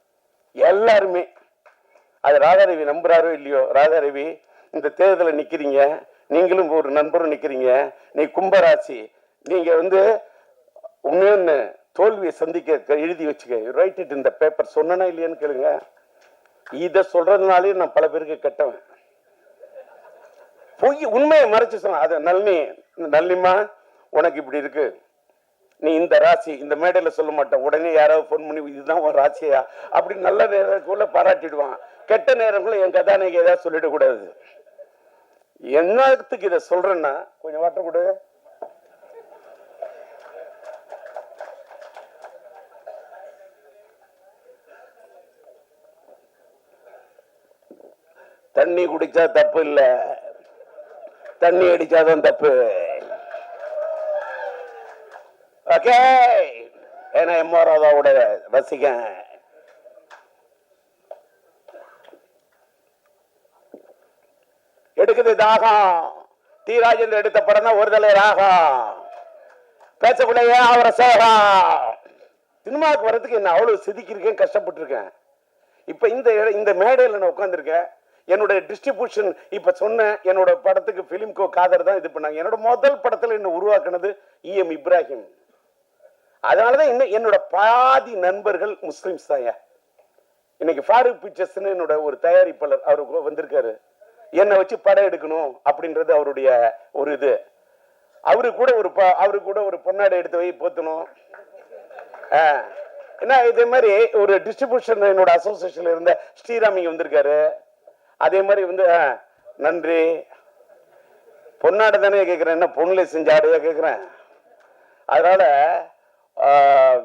எல்லாருமே. அது ராதாரவி நம்புறாரோ இல்லையோ, ராதாரவி இந்த தேர்தலில் நிக்கிறீங்க, நீங்களும் ஒரு நண்பரும் நிக்கிறீங்க, நீ கும்பராசி, நீங்க உண்மையான தோல்வியை சந்திக்க எழுதி வச்சுக்க, ரைட் இட் இந்த பேப்பர். சொன்னா இல்லையான்னு கேளுங்க. இத சொல்றதுனாலே நான் பல பேருக்கு கெட்டவன். பொய் உண்மையை மறைச்சு சொன்ன அது நல்லிமா உனக்கு இப்படி இருக்கு, நீ இந்த ராசி, இந்த மேடையில சொல்ல மாட்டேன், உடனே யாராவது போன் பண்ணி இதுதான் ஒரு ராசியா அப்படி நல்ல நேரத்துக்குள்ள பாராட்டிடுவான். கெட்ட நேரங்களும் என் கதாநாயகி ஏதாவது சொல்லிடக்கூடாது. என்னத்துக்கு இதை சொல்றேன்னா, கொஞ்சம் வாட்ட கொடு. தண்ணி குடிச்சா தப்பு இல்ல, தண்ணி அடிச்சாதான் தப்பு. ஓகே, ஏன்னா எம்ஆர் ராதாவோட ரசிகன். எடுக்குது தாகம். டி ராஜேந்திர எடுத்த படம் தான் ஒரு தலை ராகம். பேசக்கூடிய அவரை சோகம். சினிமாவுக்கு வர்றதுக்கு என்ன அவ்வளவு செதுக்கிருக்கேன், கஷ்டப்பட்டு இருக்கேன். இப்ப இந்த மேடையில் நான் உட்கார்ந்துருக்கேன். என்னோட டிஸ்ட்ரிபியூஷன் இப்ப சொன்ன என்னோட படத்துக்கு பிலிம்கோ காதர் தான் இது பண்ணாங்க. என்னோட முதல் படத்துல என்ன உருவாக்குனது EM இப்ராஹிம். அதனாலதான் இன்னும் என்னோட பாதி நண்பர்கள் முஸ்லிம்ஸ் தான். இன்னைக்கு ஃபாரூக் பிக்சர்ஸ் என்னோட ஒரு தயாரிப்பாளர் அவரு வந்திருக்காரு, என்னை வச்சு படம் எடுக்கணும் அப்படின்றது அவருடைய ஒரு இது. அவரு கூட ஒரு பொன்னாடை எடுத்து வை போத்தணும். என்ன இதே மாதிரி ஒரு டிஸ்ட்ரிபியூஷன் என்னோட அசோசியேஷன்ல இருந்த ஸ்ரீராம் இங்க வந்திருக்காரு. அதே மாதிரி நன்றி. பொன்னாடை தானே கேட்கிறேன், என்ன பொண்ணுல செஞ்ச ஆடையா கேட்கிறேன். அதனால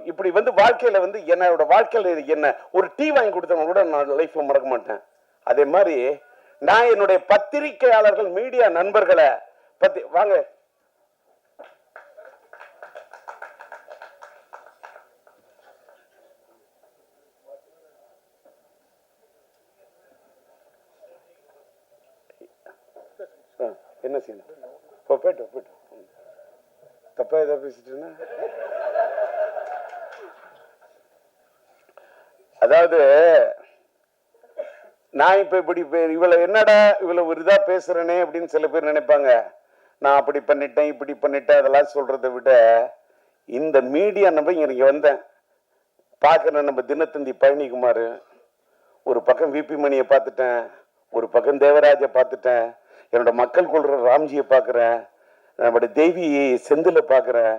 இப்படி வாழ்க்கையில என்னோட வாழ்க்கையில என்ன ஒரு டீ வாங்கி கொடுத்தவங்க கூட நான் லைஃப்ல மறக்க மாட்டேன். அதே மாதிரி நான் என்னுடைய பத்திரிகையாளர்கள் மீடியா நண்பர்களை பத்தி வாங்க என்ன செய்யணும். போயிட்டு தப்பா ஏதாவது பேசிட்டு. அதாவது நான் இப்ப இப்படி என்னடா இவ்வளவு ஒரு இதா பேசுறேனே அப்படின்னு சில பேர் நினைப்பாங்க. நான் அப்படி பண்ணிட்டேன் இப்படி பண்ணிட்டேன் அதெல்லாம் சொல்றதை விட, இந்த மீடியா இங்க வந்தேன் பாக்குறேன். நம்ம தினத்தந்தி பழனிக்குமார், ஒரு பக்கம் VP மணியை பார்த்துட்டேன், ஒரு பக்கம் தேவராஜை பார்த்துட்டேன், என்னோட மக்கள் கொள்ற ராம்ஜியை பார்க்குறேன், நம்மளோட தேவி செந்தில பார்க்குறேன்.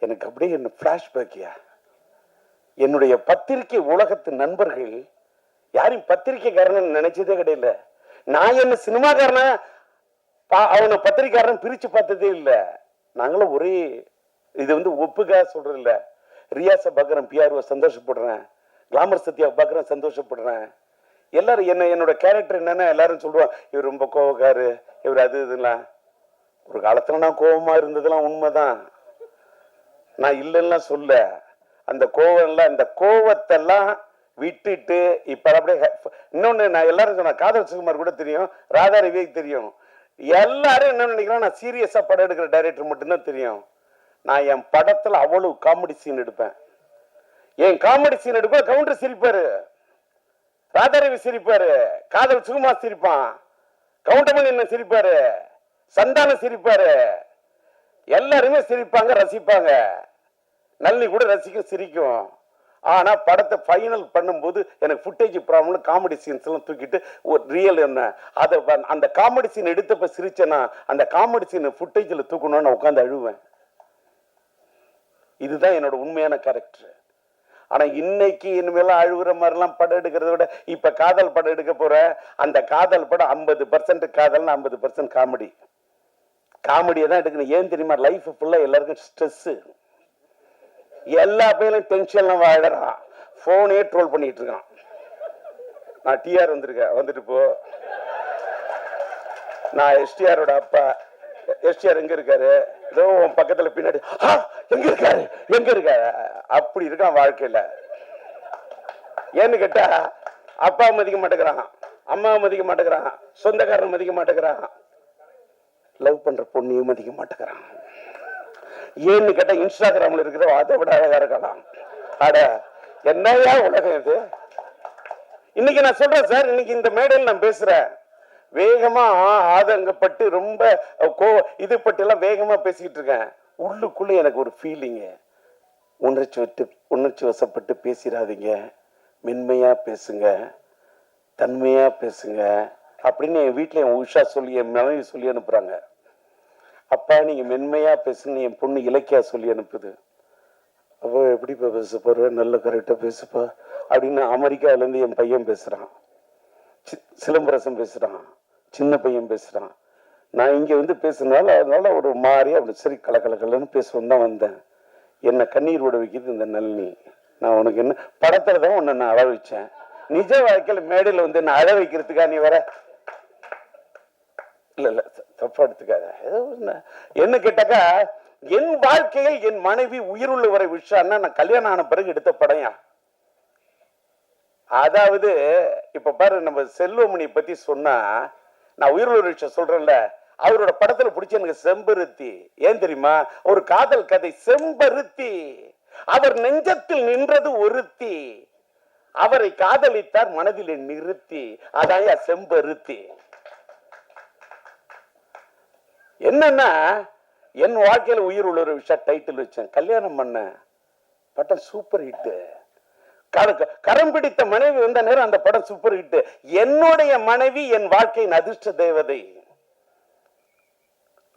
எனக்கு அப்படியே என்ன பிளாஷ்பேக்கியா. என்னுடைய பத்திரிகை உலகத்து நண்பர்கள் யாரையும் பத்திரிகைக்காரன் நினைச்சதே கிடையாது. நான் என்ன சினிமாக்காரன அவனை பத்திரிகைக்காரன் பிரிச்சு பார்த்ததே இல்லை. நாங்களும் ஒரே இது ஒப்புக்கா சொல்றது இல்லை. ரியாஸை பார்க்குறேன், PRO சந்தோஷப்படுறேன், கிளாமர் சத்யாவை பார்க்குறேன் சந்தோஷப்படுறேன். எல்லாரும் என்னோட கேரக்டர் என்னன்னா எல்லாரும் சொல்லுவான், இவர் ரொம்ப கோவக்காரு, இவர் அது இதெல்லாம். ஒரு காலத்துல நான் கோபமா இருந்ததெல்லாம் உண்மைதான், நான் இல்லைன்னா சொல்ல. அந்த கோவம்லாம், இந்த கோவத்தெல்லாம் விட்டுட்டு இப்ப அப்படியே இன்னொன்னு நான் எல்லாரும் சொன்ன காதல் சுகுமார் கூட தெரியும், ராதா ரவிக்கு தெரியும். எல்லாரும் என்ன நினைக்கிறான், நான் சீரியஸா படம் எடுக்கிற டைரக்டர் மட்டும்தான் தெரியும். நான் என் படத்துல அவ்வளவு காமெடி சீன் எடுப்பேன். என் காமெடி சீன் எடுப்ப கவுண்டர் சிரிப்பாரு, ராதாரவி சிரிப்பாரு, காதல் சுகுமார் சிரிப்பான், கவுண்டமணி என்ன சிரிப்பாரு, சந்தான சிரிப்பாரு, எல்லாருமே சிரிப்பாங்க, ரசிப்பாங்க. நல்லி கூட ரசிக்கும், சிரிக்கும். ஆனா படத்தை ஃபைனல் பண்ணும்போது எனக்கு ஃபுட்டேஜ் ப்ராப்ளம், காமெடி சீன்ஸ் எல்லாம் தூக்கிட்டு ஒரு ரியல் என்ன அதை அந்த காமெடி சீன் எடுத்தப்ப சிரிச்சேன்னா அந்த காமெடி சீன் ஃபுட்டேஜ்ல தூக்கணும்னு உட்காந்து அழுவேன். இதுதான் என்னோட உண்மையான கேரக்டர். ஆனா இன்னைக்கு இனிமேலாம் அழுகுற மாதிரிலாம் படம் எடுக்கிறத விட இப்ப காதல் படம் எடுக்க போற, அந்த காதல் படம் 50% காதல், 50% காமெடி. காமெடியை தான் எடுக்கணும். ஏன் தெரியுமா, லைஃப் ஃபுல்லா எல்லாருக்கும் ஸ்ட்ரெஸ், எல்லா பேரும் டென்ஷன்லாம் வாழறான், போனே ட்ரோல் பண்ணிட்டு இருக்கான். நான் TR வந்திருக்கேன், வந்துட்டு போ. நான் STRோட அப்பா. STR எங்க இருக்காரு, ஏதோ பக்கத்துல பின்னாடி எங்க இருக்காரு எங்க இருக்காரு அப்படி இருக்கான் வாழ்க்கையில. ஏன்னு கேட்டா அப்பா மதிக்க மாட்டேங்கிறான், அம்மா மதிக்க மாட்டேங்கிறான், சொந்தக்காரன் மதிக்க மாட்டேங்கிறான், லவ் பண்ற பொண்ணையும் மதிக்க மாட்டேங்கிறான். ஏன்னு கேட்டா இன்ஸ்டாகிராம்ல இருக்கிற அதை விட அழகா இருக்கலாம். அட என்னையா உலகம் இது. இன்னைக்கு நான் சொல்றேன் சார், இன்னைக்கு இந்த மேடையில் நான் பேசுறேன், வேகமா ஆதங்கப்பட்டு ரொம்ப இது பட்டு எல்லாம் வேகமா பேசிக்கிட்டு இருக்கேன். உள்ளுக்குள்ள எனக்கு ஒரு ஃபீலிங், உணர்ச்சி வசப்பட்டு பேசிடாதீங்க, மென்மையா பேசுங்க, தன்மையா பேசுங்க அப்படின்னு என் வீட்டுல என் உஷா சொல்லி, என் மனைவி சொல்லி அனுப்புறாங்க. அப்பா நீங்க மென்மையா பேசுங்க என் பொண்ணு இலக்கியா சொல்லி அனுப்புது. அப்போ எப்படிப்பா பேச போற, நல்ல கரெக்டா பேசுப்பா அப்படின்னு அமெரிக்காவில இருந்து என் பையன் பேசுறான், சிலம்பரசன் பேசுறான், சின்ன பையன் பேசுறான். நான் இங்க வந்து பேசுனால அதனால ஒரு மாதிரி அப்படி சரி கலக்கலன்னு பேசுவோம் தான் வந்தேன். என்னை கண்ணீர் விட வைக்கிறது இந்த நளினி. நான் உனக்கு என்ன படத்துல தான் உன்னை நான் அழ வச்சேன், நிஜ வாழ்க்கையில மேடையில வந்து என்ன அழ வைக்கிறதுக்கா நீ வர? இல்ல தப்பா எடுத்துக்காத. என்ன கேட்டாக்கா, என் வாழ்க்கையில் என் மனைவி உயிர் உள்ள வரை விஷயம்னா நான் கல்யாணம் ஆன பிறகு எடுத்த படையா. அதாவது இப்ப பாரு, நம்ம செல்வமணியை பத்தி சொன்னா, நான் உயிர் உள்ள விஷயம் சொல்றேன்ல, அவரோட படத்துல பிடிச்ச எனக்கு செம்பருத்தி. ஏன் தெரியுமா? ஒரு காதல் கதை செம்பருத்தி. அவர் நெஞ்சத்தில் நின்றது ஒருத்தி, அவரை காதலித்தார் மனதில் நிறுத்தி, அதான் செம்பருத்தி. என்னன்னா என் வாழ்க்கையில உயிர் உள்ள ஒரு விஷயம் டைட்டில் வச்சேன், கல்யாணம் பண்ண படம் சூப்பர் ஹிட். கரம் பிடித்த மனைவி வந்த நேரம் அந்த படம் சூப்பர் ஹிட். என்னுடைய மனைவி என் வாழ்க்கையின் அதிர்ஷ்ட தேவதை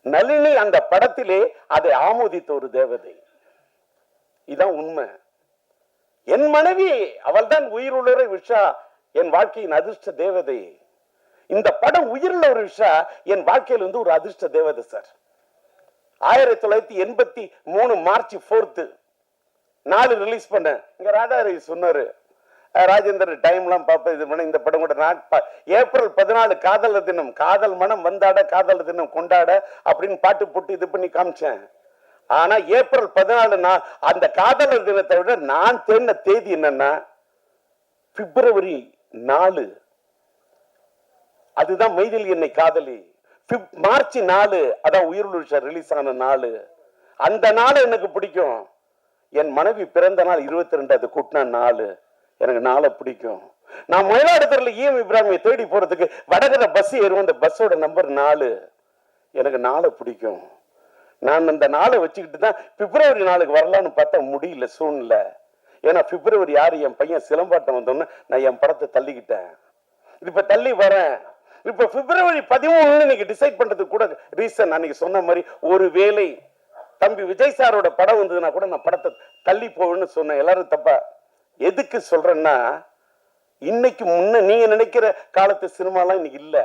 நளினி. அந்த படத்திலே அதை ஆமோதித்த ஒரு தேவதை. இதான் உண்மை. என் மனைவி அவள் தான் உயிர் உள்ள விஷா, என் வாழ்க்கையின் அதிர்ஷ்ட தேவதை. இந்த படம் உயிருள்ள ஒரு விஷா என் வாழ்க்கையில் வந்து ஒரு அதிர்ஷ்ட தேவதை சார். 1983 மார்ச் 4 4 ரிலீஸ் பண்ண. இங்க ராதாரவி சொன்னாரு, ராஜேந்தர் டைம்லாம் பார்ப்ப இது பண்ண. இந்த படம் கூட நான் ஏப்ரல் 14 காதலர் தினம், காதல் மனம் வந்தாட காதலர் தினம் கொண்டாட அப்படின்னு பாட்டு போட்டு இது பண்ணி காமிச்சேன். ஆனா ஏப்ரல் 14 அந்த காதலர் தினத்தை விட நான் தேடின தேதி என்னன்னா பிப்ரவரி 4. அதுதான் மைதில் என்னை காதலி. மார்ச் 4 அதான் உயிர் ரிலீஸ் ஆன நாள். அந்த நாள் எனக்கு பிடிக்கும். என் மனைவி பிறந்த நாள் 22, அது கூட்டின நாள். எனக்கு நாளை பிடிக்கும். நான் மயிலாடுதுறையில் EM இப்ராஹிமை தேடி போறதுக்கு வடகர பஸ் ஏறும், அந்த பஸ்ஸோட நம்பர் 4. எனக்கு நாளை பிடிக்கும். நான் அந்த நாளை வச்சுக்கிட்டு தான் பிப்ரவரி 4க்கு வரலான்னு பார்த்தா முடியல சூழ்நிலை. ஏன்னா பிப்ரவரி 6 என் பையன் சிலம்பாட்டம் வந்தோன்னு நான் என் படத்தை தள்ளிக்கிட்டேன். இப்ப தள்ளி வரேன். இப்ப பிப்ரவரி 13 இன்னைக்கு டிசைட் பண்றதுக்கு கூட ரீசன் அன்னைக்கு சொன்ன மாதிரி, ஒரு வேளை தம்பி விஜய் சாரோட படம் வந்ததுன்னா கூட நான் படத்தை தள்ளி போவேன்னு சொன்னேன். எல்லாரும் தப்பா எதுக்கு சொல்றேன்னா, இன்னைக்கு முன்ன நீங்க நினைக்கிற காலத்து சினிமாலாம் இன்னைக்கு இல்ல.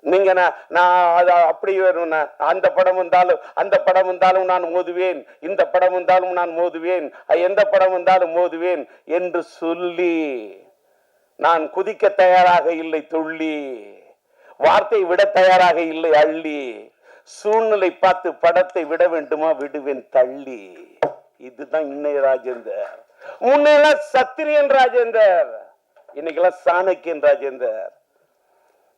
நீங்க நான் அப்படி அந்த படம் வந்தாலும் நான் மோதுவேன், இந்த படம் வந்தாலும் நான் மோதுவேன், எந்த படம் வந்தாலும் மோதுவேன் என்று சொல்லி நான் குதிக்க தயாராக இல்லை துள்ளி, வார்த்தை விட தயாராக இல்லை அள்ளி, சூழ்நிலை பார்த்து படத்தை விட வேண்டுமா விடுவேன் தள்ளி. இதுதான் இன்னைய ராஜேந்தர். முன்னெல்லாம் சத்திரியன் ராஜேந்தர், இன்னைக்கெல்லாம் சாணக்கியன் ராஜேந்தர்.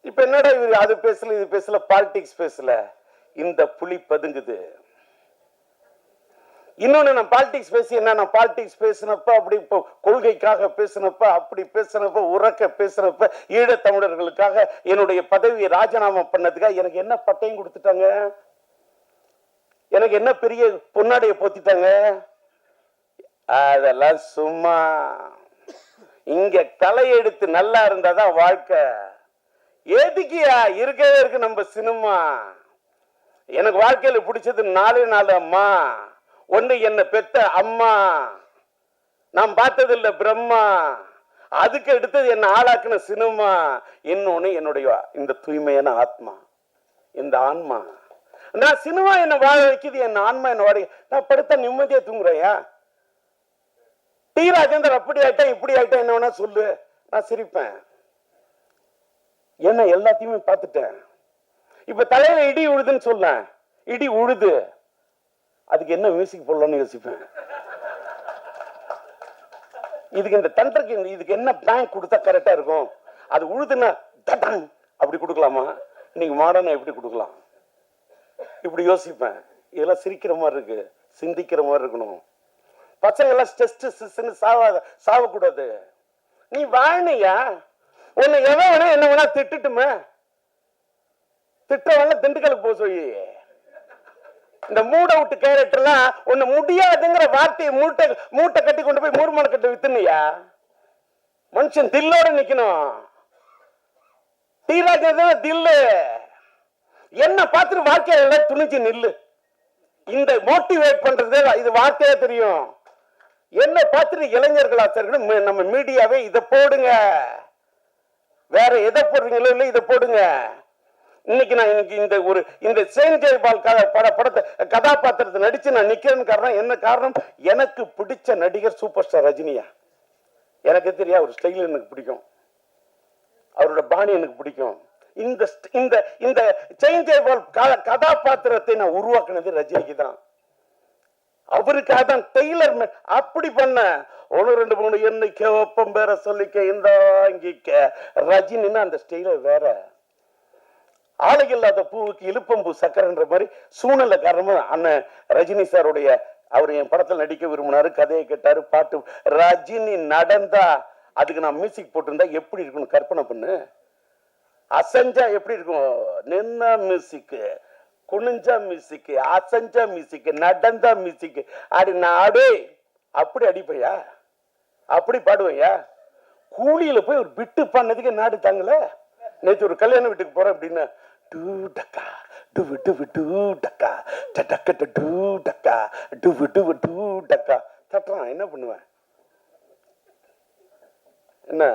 இப்ப என்னடா அது பேசல இது பேசல, பாலிடிக்ஸ் பேசல, இந்த புலி பதுங்குது. இன்னொன்னு, நான் பாலிடிக்ஸ் பேசி என்ன, நான் பாலிடிக்ஸ் பேசினப்ப அப்படி கொள்கைக்காக பேசினப்ப, அப்படி பேசினப்ப, உறக்க பேசினப்ப, ஈழத்தமிழர்களுக்காக என்னுடைய பதவியை ராஜினாமா பண்ணதுக்காக எனக்கு என்ன பட்டையும் கொடுத்துட்டாங்க, எனக்கு என்ன பெரிய பொன்னாடைய போத்திட்டாங்க. அதெல்லாம் சும்மா. இங்க தலையெடுத்து நல்லா இருந்தாதான் வாழ்க்கை. எதுக்கியா இருக்கவே இருக்கு நம்ம சினிமா. எனக்கு வாழ்க்கையில பிடிச்சது 4 அம்மா. ஒன்று என்ன பெத்த அம்மா, நான் பார்த்தது இல்ல பிரம்மா. அதுக்கு எடுத்தது என்ன ஆளாக்குன சினிமா. இன்னொன்னு என்னுடைய இந்த தூய்மையான ஆத்மா, இந்த ஆன்மா. நான் சினிமா என்ன வாழ வைக்குது, என் ஆன்மா என்ன வாழ. நான் படுத்த நிம்மதியா தூங்குறையா? டி ராஜேந்தர் அப்படி ஆயிட்டேன் இப்படி ஆயிட்டேன் என்ன வேணா சொல்லு, நான் சிரிப்பேன். என்ன எல்லாத்தையுமே பார்த்துட்டேன். இப்ப தலையில இடி உழுதுன்னு சொல்ல, இடி உழுது, அதுக்கு என்ன மியூசிக் போடலாம்னு யோசிப்பேன். இதுக்கு இந்த தண்டருக்கு இதுக்கு என்ன பேங்க் கொடுத்தா கரெக்டா இருக்கும். அது உழுதுன்னா அப்படி கொடுக்கலாமா, இன்னைக்கு மாடர்னா எப்படி கொடுக்கலாம், இப்படி யோசிப்பேன். இதெல்லாம் சிரிக்கிற மாதிரி இருக்கு, சிந்திக்கிற மாதிரி இருக்கணும். பசங்க எல்லாம் ஸ்ட்ரெஸ் சாவக்கூடாது. நீ வாழனியா, உன்னை எவன் வேணா என்ன வேணா திட்டுட்டுமே, திட்டவன திண்டுக்கலுக்கு போக சொல்லி இந்த மூட விட்டு கேரக்டர்லாம் ஒண்ணு முடியாதுங்கிற வார்த்தையை மூட்டை கட்டி கொண்டு போய் மூர்மலை கட்டு வித்துனியா. மனுஷன் தில்லோட நிக்கணும். தீராஜன் தில்லு என்ன பார்த்துட்டு வாழ்க்கையில துணிச்சு நில்லு. இந்த மோட்டிவேட் பண்றது இது வார்த்தையா தெரியும். என்ன பார்த்துட்டு இளைஞர்கள் ஆசிரியர்கள் நம்ம மீடியாவே இதை போடுங்க, வேற எதை போடுறீங்களோ இல்லை இதை போடுங்க. இன்னைக்கு நான் இந்த செயின்ட் ஜெயபால் படத்தை கதாபாத்திரத்தை நடிச்சு நான் நிக்கிறேன்னு காரணம் என்ன காரணம், எனக்கு பிடிச்ச நடிகர் சூப்பர் ஸ்டார் ரஜினியா. எனக்கு தெரியா, ஒரு ஸ்டைல் எனக்கு பிடிக்கும், அவரோட பாணி எனக்கு பிடிக்கும். இந்த இந்த செயின்ட் ஜெயபால் கதாபாத்திரத்தை நான் உருவாக்குனது ரஜினிக்கு தான். அவருக்காக தான் டெய்லர் அப்படி பண்ண. 1 2 3 எண்ணிக்க ஒப்பம் பேர சொல்லிக்க இந்த ரஜினின்னா அந்த ஸ்டைல வேற. ஆளை இல்லாத பூவுக்கு இழுப்பம்பூ சக்கரன்ற மாதிரி சூழ்நிலை காரணமா அண்ணன் ரஜினி சாருடைய அவர் என் படத்தில் நடிக்க விரும்பினாரு, கதையை கேட்டாரு, பாட்டு. ரஜினி நடந்தா அதுக்கு நான் மியூசிக் போட்டிருந்தா எப்படி இருக்கணும் கற்பனை பண்ணு. அசஞ்சா எப்படி இருக்கும், நின்னா மியூசிக், குனிஞ்சா மியூசிக், அசஞ்சா மியூசிக், நடந்தா மியூசிக், அடி நாடே அப்படி அடிப்பையா, அப்படி பாடுவையா. கூலியில போய் ஒரு பிட்டு பண்ணதுக்கு நாடு தாங்கல. நேற்று ஒரு கல்யாண வீட்டுக்கு போறேன் அப்படின்னா டூ டக்கா டுவு டுவு டூ டக்கா டக்க டூ டக்கா டுவு டுவு டூ டக்கா தட்டுறான். என்ன பண்ணுவேன், என்ன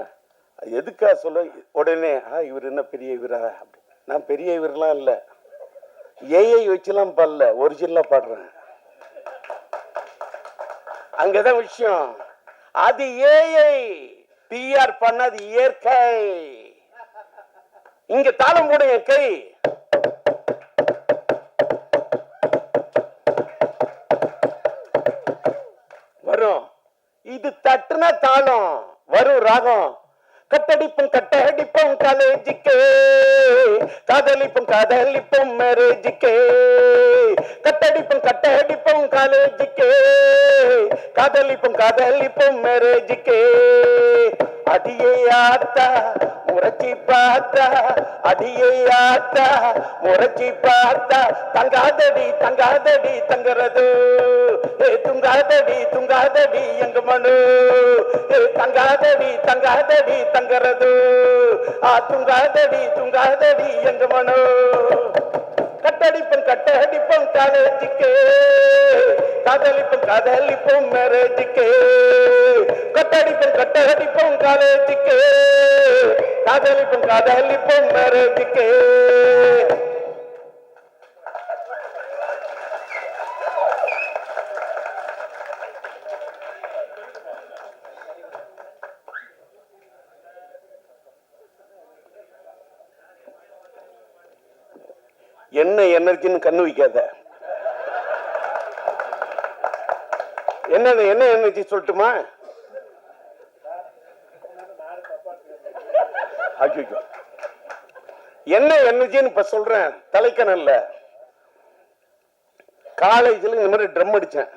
எதுக்கா சொல்ல உடனே இவர் என்ன பெரிய இவரா அப்படி. நான் பெரிய இவரெல்லாம் இல்லை, ஏஐ வச்சுலாம் பாடல, ஒரிஜினலா பாடுறேன். அங்கதான் விஷயம். அது ஏஐ, பிஆர் பண்ணது இயற்கை. இங்க தாளம் போடுங்க, கை வரும். இது தட்டுனா தாளம் வரும், ராகம். கட்டடிப்பும் கட்டடிப்பும் காலேஜிக்கே, காதலிப்பும் காதலிப்பும் மேரேஜிக்கே. கட்டடிப்பும் கட்டடிப்பும் காலேஜிக்கே, காதலிப்பும் காதலிப்பும் மேரேஜிக்கே. அடியே ஆத்தா முறைச்சி பார்த்தா, அடியே ஆத்தா முறைச்சி பார்த்தா, தங்காதடி தங்காதடி தங்குறது, துங்காதடி துங்காதடி எங்க மனு, தங்காதடி தங்காதடி தங்குறது, துங்காதடி துங்காதடி எங்க மனு. கட்டடிப்பும் கட்டடிப்பும் காலேஜிக்கே, காதலிப்பும் காதலிப்பும் மேரேஜிக்கே. கட்டடிப்பும் கட்டடிப்பும் காலேஜிக்கே, காதலிப்பும் காதலிப்பும் மேரேஜிக்கே. என்ன எனர்ஜின்னு கண்ணு வைக்காத. என்ன எனர்ஜி சொல்லட்டுமா? என்ன எனர்ஜின்னு இப்ப சொல்றேன். தலைக்கணல்ல காலேஜில் இந்த மாதிரி ட்ரம் அடிச்சேன்,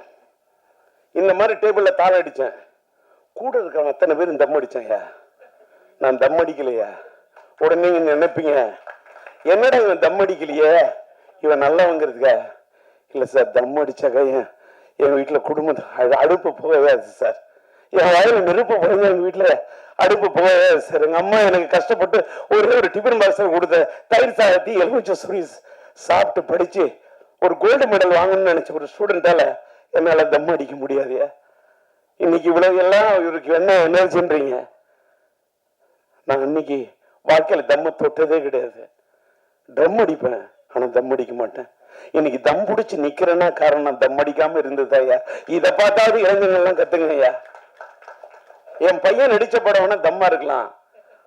இந்த மாதிரி டேபிள்ல தாளம் அடிச்சேன். கூட இருக்காங்க அத்தனை பேரும் தம் அடிச்சேன்யா, நான் தம் அடிக்கலையா. உடனே நினைப்பீங்க என்னடா இவன் தம் அடிக்கலையே, இவன் நல்லவங்கிறதுக்கா? இல்லை சார், தம் அடிச்சாக்கா என் வீட்டில் குடும்பம் அடுப்பு போகவே சார். என் வயல நெருப்பு போடுங்க, எங்கள் வீட்டில் அடுப்பு போகவே சார். எங்கள் அம்மா எனக்கு கஷ்டப்பட்டு ஒரு டிஃபன் பாக்ஸில் கொடுத்த தயிர் சாதத்தி எலுமிச்சை சுரி சாப்பிட்டு படித்து ஒரு கோல்டு மெடல் வாங்கணும்னு நினச்ச ஒரு ஸ்டூடெண்டால என்னால் தம் அடிக்க முடியாதையா. இன்னைக்கு இவ்வளவு எல்லாம் இவருக்கு என்ன எனர்ஜின்றீங்க. நான் அன்னைக்கு வாழ்க்கையில் தம்ம தொட்டதே கிடையாது. தம் அடிப்பேன், ஆனா தம் அடிக்க மாட்டேன். இன்னைக்கு தம் பிடிச்சி நிக்கிறேன்னா காரணம் தம் அடிக்காம இருந்ததாயா. இதை பார்த்தாவது இளைஞர்கள்லாம் கத்துங்க ஐயா. என் பையன் நடிச்ச படம் வேணா தம்மா இருக்கலாம்,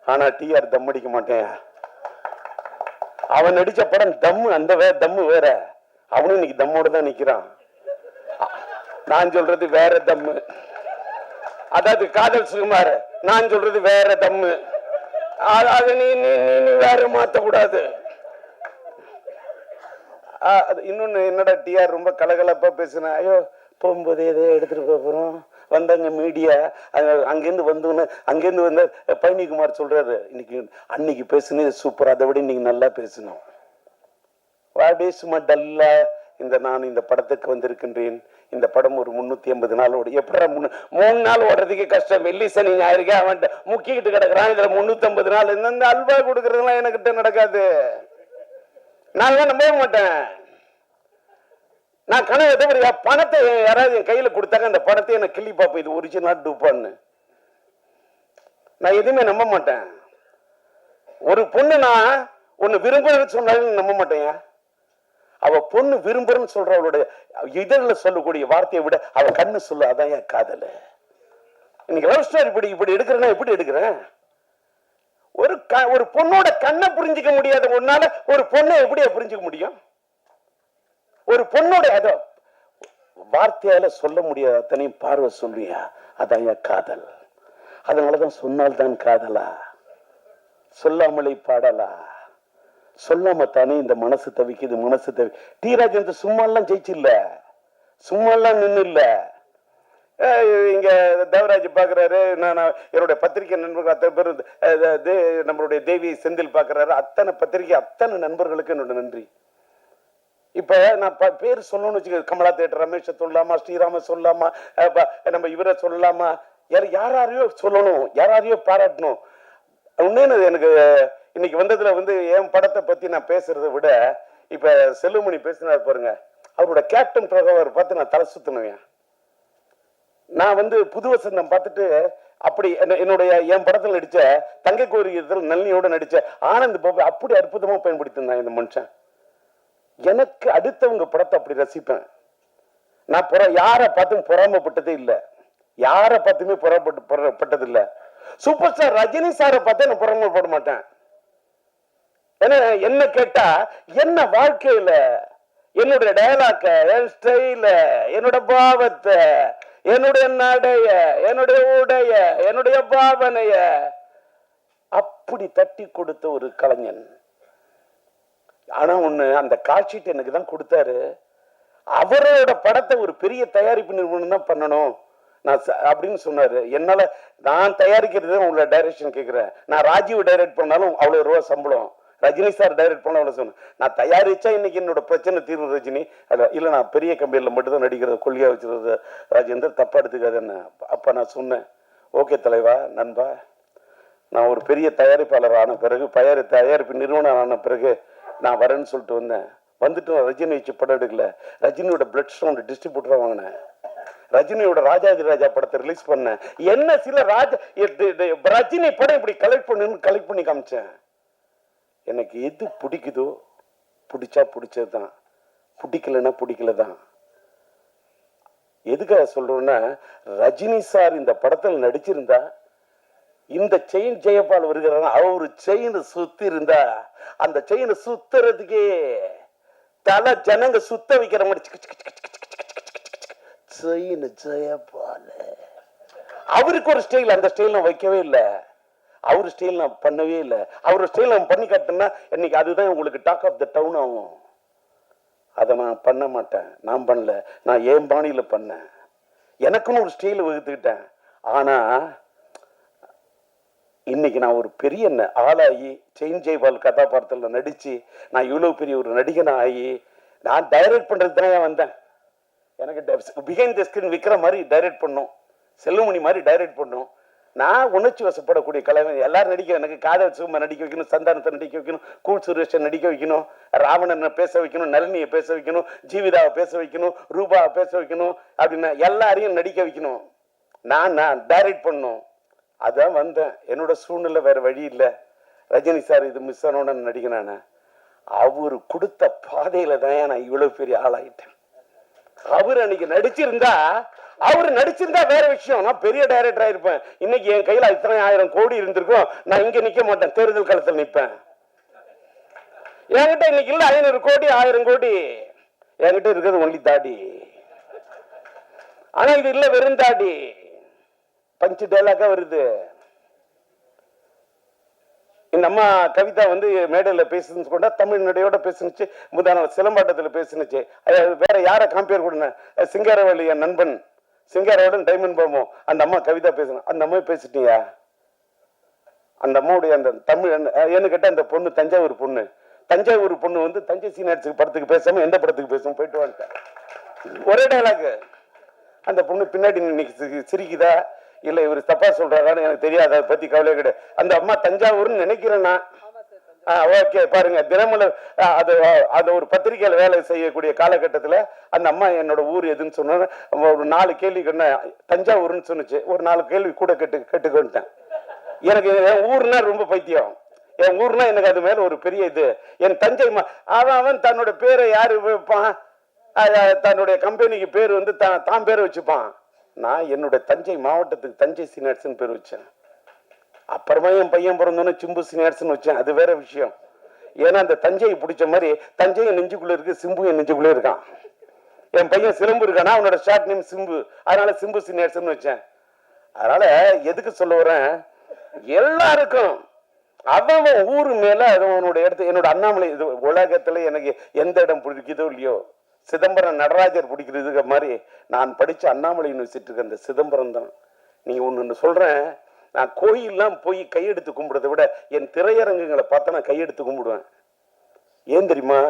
ஆனா டிஆர் தம் அடிக்க மாட்டேன். அவன் நடிச்ச படம் தம்மு, அந்த தம்மு வேற. அவனும் இன்னைக்கு தம்மோட தான் நிக்கிறான். நான் சொல்றது வேற தம்மு, அதாவது காதல் சுகுமார். நான் சொல்றது வேற தம்மு, அதாவது நீ வேற மாத்த கூடாது. இன்னொன்னு என்னடா டிஆர் ரொம்ப கலகலப்பா பேசுனா, ஐயோ போகும்போது எதோ எடுத்துட்டு போறோம் வந்தாங்க மீடியா, அங்கேருந்து வந்தோன்னு அங்கேருந்து வந்த பழனிக்குமார் சொல்றாரு, இன்னைக்கு அன்னைக்கு பேசுனது சூப்பர், அதை விட இன்னைக்கு நல்லா பேசணும். வாடே சும்மா டல்லா நான் இந்த படத்துக்கு வந்திருக்கின்றேன். இந்த படம் ஒரு 380 நாள் ஓடி, எப்படி 3 நாள் ஓடுறதுக்கு கஷ்டம், வெள்ளி சனி ஞாயிறுக்கு அவன் முக்கிக்கிட்டு கிடக்குறான். இதுல 350 நாள் இந்த அல்வா கொடுக்கறதுலாம் எனக்கிட்ட நடக்காது. நான் நம்ப மாட்டேன். நான் கனவு எதோ பணத்தை யாராவது என் கையில கொடுத்தாங்க, அந்த படத்தை எனக்கு கிள்ளி பார்ப்பேன், இது ஒரிஜினல் டூப்பான்னு. நான் எதுவுமே நம்ப மாட்டேன். ஒரு பொண்ணு நான் ஒன்னு விரும்புறேன்னு சொன்னாலும் நம்ப மாட்டேன். அவ பொண்ணு விரும்புறன்னு சொல்ற அவளுடைய இதழில் சொல்லக்கூடிய வார்த்தையை விட அவ கண்ணு சொல்லு, அதான் என் காதல். இன்னைக்கு லவ் ஸ்டோரி இப்படி எடுக்கிறேன்னா எப்படி எடுக்கிறேன்? ஒரு பொண்ணோட கண்ணை புரிஞ்சிக்க முடியாத ஒன்னால ஒரு பொண்ணை எப்படியா புரிஞ்சுக்க முடியும்? ஒரு பொண்ணோட அத வார்த்தையால சொல்ல முடியாத அத்தனையும் பார்வை சொல்லியா, அதான் என் காதல். அதனாலதான் சொன்னால்தான் காதலா, சொல்லாமலே பாடலா, சொல்லாம தானே இந்த மனசு தவிக்குது, மனசு தவி. டி ராஜேந்தர் சும்மா எல்லாம் ஜெயிச்சு இல்ல, சும்மா எல்லாம் நின்று இல்ல. இங்க தேவராஜ் பாக்குறாரு, நான் என்னுடைய பத்திரிகை நண்பர்கள் அத்தனை பேர், நம்மளுடைய தேவி செந்தில் பாக்குறாரு, அத்தனை பத்திரிகை அத்தனை நண்பர்களுக்கு என்னோட நன்றி. இப்ப நான் பேர் சொல்லணும்னு வச்சுக்க, கமலா தேட்டர் ரமேஷ சொல்லலாமா, ஸ்ரீராம சொல்லலாமா, நம்ம இவரை சொல்லலாமா, யாரையோ சொல்லணும், யாரையோ பாராட்டணும். உண்மையான எனக்கு இன்னைக்கு வந்ததுல என் படத்தை பத்தி நான் பேசுறதை விட இப்ப செல்லுமணி பேசினார் பாருங்க, அவரோட கேப்டன் பிரகாவர் பார்த்து நான் தலை சுத்தினேன். நான் புது வசந்தம் பார்த்துட்டு அப்படி என் படத்தில் நடிச்ச தங்கை கோரிக்கையில் நல்லியோட நடிச்ச ஆனந்த் பாபு அப்படி அற்புதமா பயன்படுத்தினான் இந்த மனுஷன். எனக்கு அடுத்தவங்க படத்தை அப்படி ரசிப்பேன். நான் யாரை பார்த்தும் பொறாமப்பட்டதே இல்லை, யாரை பார்த்துமே பொறாமப்பட்டது இல்லை. சூப்பர் ஸ்டார் ரஜினி சாரை பார்த்து நான் பொறாமப்பட மாட்டேன். என்ன கேட்டா, என்ன வாழ்க்கையில என்னுடைய டயலாக்க, என் ஸ்டைல, என்னோட பாவத்தை, என்னுடைய நடைய, என்னுடைய உடைய, என்னுடைய பாவனைய அப்படி தட்டி கொடுத்த ஒரு கலைஞன். ஆனா ஒண்ணு, அந்த காட்சிட்டு எனக்கு தான் கொடுத்தாரு. அவரோட படத்தை ஒரு பெரிய தயாரிப்பு நிறுவனம் தான் பண்ணணும் நான் அப்படின்னு சொன்னாரு. என்னால நான் தயாரிக்கிறது உங்களை டைரக்ஷன் கேட்கிறேன். நான் ராஜீவ் டைரக்ட் பண்ணாலும் அவ்வளவு ரூபா சம்பளம், ரஜினி சார் டைரக்ட் பண்ண அவ்வளவு சொன்னேன். நான் தயாரிச்சா இன்னைக்கு என்னோட பிரச்சனை தீர்வு ரஜினி. இல்ல நான் பெரிய கம்பெனியில மட்டும்தான் நடிக்கிறது, கொள்கையா வச்சுருது ராஜேந்தர், தப்பா எடுத்துக்காது என்ன. அப்ப நான் சொன்னேன், ஓகே தலைவா, நண்பா, நான் ஒரு பெரிய தயாரிப்பாளர் ஆன பிறகு, தயாரிப்பு நிறுவனம் ஆன பிறகு நான் வரேன்னு சொல்லிட்டு வந்தேன். வந்துட்டு ரஜினி வச்சு படம் எடுக்கல, ரஜினியோட பிளட் ஸ்டோன் டிஸ்ட்ரிபியூட்டரா வாங்கினேன், ரஜினியோட ராஜாதி ராஜா படத்தை ரிலீஸ் பண்ண, என்ன சில ரஜினி படம் இப்படி கலெக்ட் பண்ணி காமிச்சேன். எனக்கு எது பிடிக்குதோ, பிடிச்சா பிடிச்சதுதான், பிடிக்கலன்னா பிடிக்கலதான். எதுக்காக சொல்றோம்னா, ரஜினி சார் இந்த படத்தில் நடிச்சிருந்தா, இந்த செயின் ஜெயபால் வருகிறார், அவரு செயின் சுத்தி இருந்தா, அந்த செயின் சுத்துறதுக்கே தலை ஜனங்க சுத்த வைக்கிற மாதிரி செயின் ஜெயபால். அவருக்கு ஒரு ஸ்டைல், அந்த ஸ்டைல் நான் வைக்கவே இல்லை, அவரு ஸ்டைல் நான் பண்ணவே இல்லை. அவரு ஸ்டைல் நான் பண்ணி காட்டினா இன்னைக்கு அதுதான் உங்களுக்கு டாக் ஆஃப் த டவுன் ஆகும். அதை நான் பண்ண மாட்டேன், நான் பண்ணல, நான் ஏன் பாணியில பண்ணேன், எனக்குன்னு ஒரு ஸ்டைல் வகுத்துக்கிட்டேன். ஆனா இன்னைக்கு நான் ஒரு பெரிய ஆளாகி செயின் ஜெய்பால் கதாபாத்திரத்தில் நடிச்சு நான் இவ்வளவு பெரிய ஒரு நடிகன் ஆகி நான் டைரக்ட் பண்றது தானே வந்தேன். எனக்கு பிஹைண்ட் த ஸ்கிரீன் விற்கிற மாதிரி டைரக்ட் பண்ணும், செல்லுமணி மாதிரி டைரக்ட் பண்ணும். நான் உணர்ச்சி வசப்படக்கூடிய கலைஞர். எல்லாரும் நடிக்க, எனக்கு காதல் சும்மா நடிக்க வைக்கணும், சந்தானத்தை நடிக்க வைக்கணும், கூல் சுரேஷை நடிக்க வைக்கணும், ராவணனை பேச வைக்கணும், நளினியை பேச வைக்கணும், ஜீவிதாவை பேச வைக்கணும், ரூபாவை பேச வைக்கணும், அப்படின்னு எல்லாரையும் நடிக்க வைக்கணும். நான் டைரக்ட் பண்ணும். அதான் வந்தேன். என்னோட சூழ்நிலை வேற வழி இல்லை. ரஜினி சார் இது மிஸ் ஆனோன்னு நடிக்கிறானே, அவரு கொடுத்த பாதையில தான் நான் இவ்வளவு பெரிய ஆளாயிட்டேன். அவர் அன்னைக்கு நடிச்சிருந்தா வேற விஷயம், நான் பெரிய டைரக்டர் ஆயிருப்பேன். இன்னைக்கு என் கையில இத்தனை 1000 கோடி இருந்திருக்கும், நான் இங்க நிக்க மாட்டேன், தேர்தல் காலத்தில் நிற்பேன். என்கிட்ட இன்னைக்கு இல்ல 500 கோடி 1000 கோடி, என்கிட்ட இருக்கிறது ஒன்லி தாடி. ஆனா இது இல்ல, வெறும் தாடி. பஞ்சு டைலாக்கா வருது. இந்த அம்மா கவிதா வந்து மேடையில பேசுன்னு கொண்டா தமிழ்நடையோட பேசுனுச்சு, முதான சிலம்பாட்டத்தில் பேசுனுச்சு. வேற யாரை கம்பேர் கொடுன, சிங்காரவேலு என் நண்பன் சிங்காரவேலன் டைமண்ட் பாமோ அந்த அம்மா கவிதா பேசணும். அந்த அம்மா பேசிட்டீங்க. அந்த அம்மாவுடைய அந்த தமிழ் என்ன கேட்டா அந்த பொண்ணு தஞ்சாவூர் பொண்ணு, தஞ்சாவூர் பொண்ணு வந்து தஞ்சை சீனியர்ஸுக்கு படத்துக்கு பேசாம எந்த படத்துக்கு பேசும் போயிட்டு வந்துட்டேன். ஒரே டைலாக். அந்த பொண்ணு பின்னாடி இன்னைக்கு சிரிக்குதா இல்ல இவர் தப்பா சொல்றாரான்னு எனக்கு தெரியாது, அதை பத்தி கவலை கிடையாது. அந்த அம்மா தஞ்சாவூர்னு நினைக்கிறேன்னா ஓகே பாருங்க, தினமலர் அது அது ஒரு பத்திரிகையில வேலை செய்யக்கூடிய காலகட்டத்தில் அந்த அம்மா என்னோட ஊர் எதுன்னு சொன்ன ஒரு 4 கேள்வி கண்ண தஞ்சாவூர்னு சொன்னுச்சு. ஒரு 4 கேள்வி கூட கேட்டுக்கிட்டேன். எனக்கு என் ஊர்னா ரொம்ப பைத்தியம். என் ஊர்னா எனக்கு அது மேல ஒரு பெரிய இது. என் தஞ்சை அவன் தன்னோட பேரை யாரு வைப்பான், தன்னுடைய கம்பெனிக்கு பேர் வந்து தான் பேரை வச்சுப்பான். நான் என்னுடைய தஞ்சை மாவட்டத்துக்கு தஞ்சை சீனியர்ஸ்ன்னு பேர் வச்சேன். அப்புறமா என் பையன் பிறந்தோன்னு சிம்பு சீனியர்ஸ்ன்னு வச்சேன். அது வேற விஷயம். ஏன்னா அந்த தஞ்சையை பிடிச்ச மாதிரி தஞ்சையை நெஞ்சுக்குள்ள இருக்கு, சிம்பு என் நெஞ்சுக்குள்ள இருக்கான். என் பையன் சிலம்பு இருக்கானா, அவனோட ஷார்ட் நேம் சிம்பு, அதனால சிம்பு சீனியர்ஸ்ன்னு வச்சேன். அதனால எதுக்கு சொல்ல வரேன், எல்லாருக்கும் அவன் ஊரு மேல அவனுடைய இடத்து. என்னோட அண்ணாமலை இது உலகத்துல எனக்கு எந்த இடம் பிடிக்குதோ இல்லையோ, சிதம்பரம் நடராஜர் பிடிக்கிறதுக்கு மாதிரி நான் படிச்ச அண்ணாமலை யூனிவர்சிட்டிக்கு அந்த சிதம்பரம் தான். நீங்க ஒண்ணு சொல்றேன், நான் கோயில்லாம் போய் கையெடுத்து கும்பிடுறதை விட என் திரையரங்குகளை பார்த்தா நான் கையெடுத்து கும்பிடுவேன். ஏன் தெரியுமா,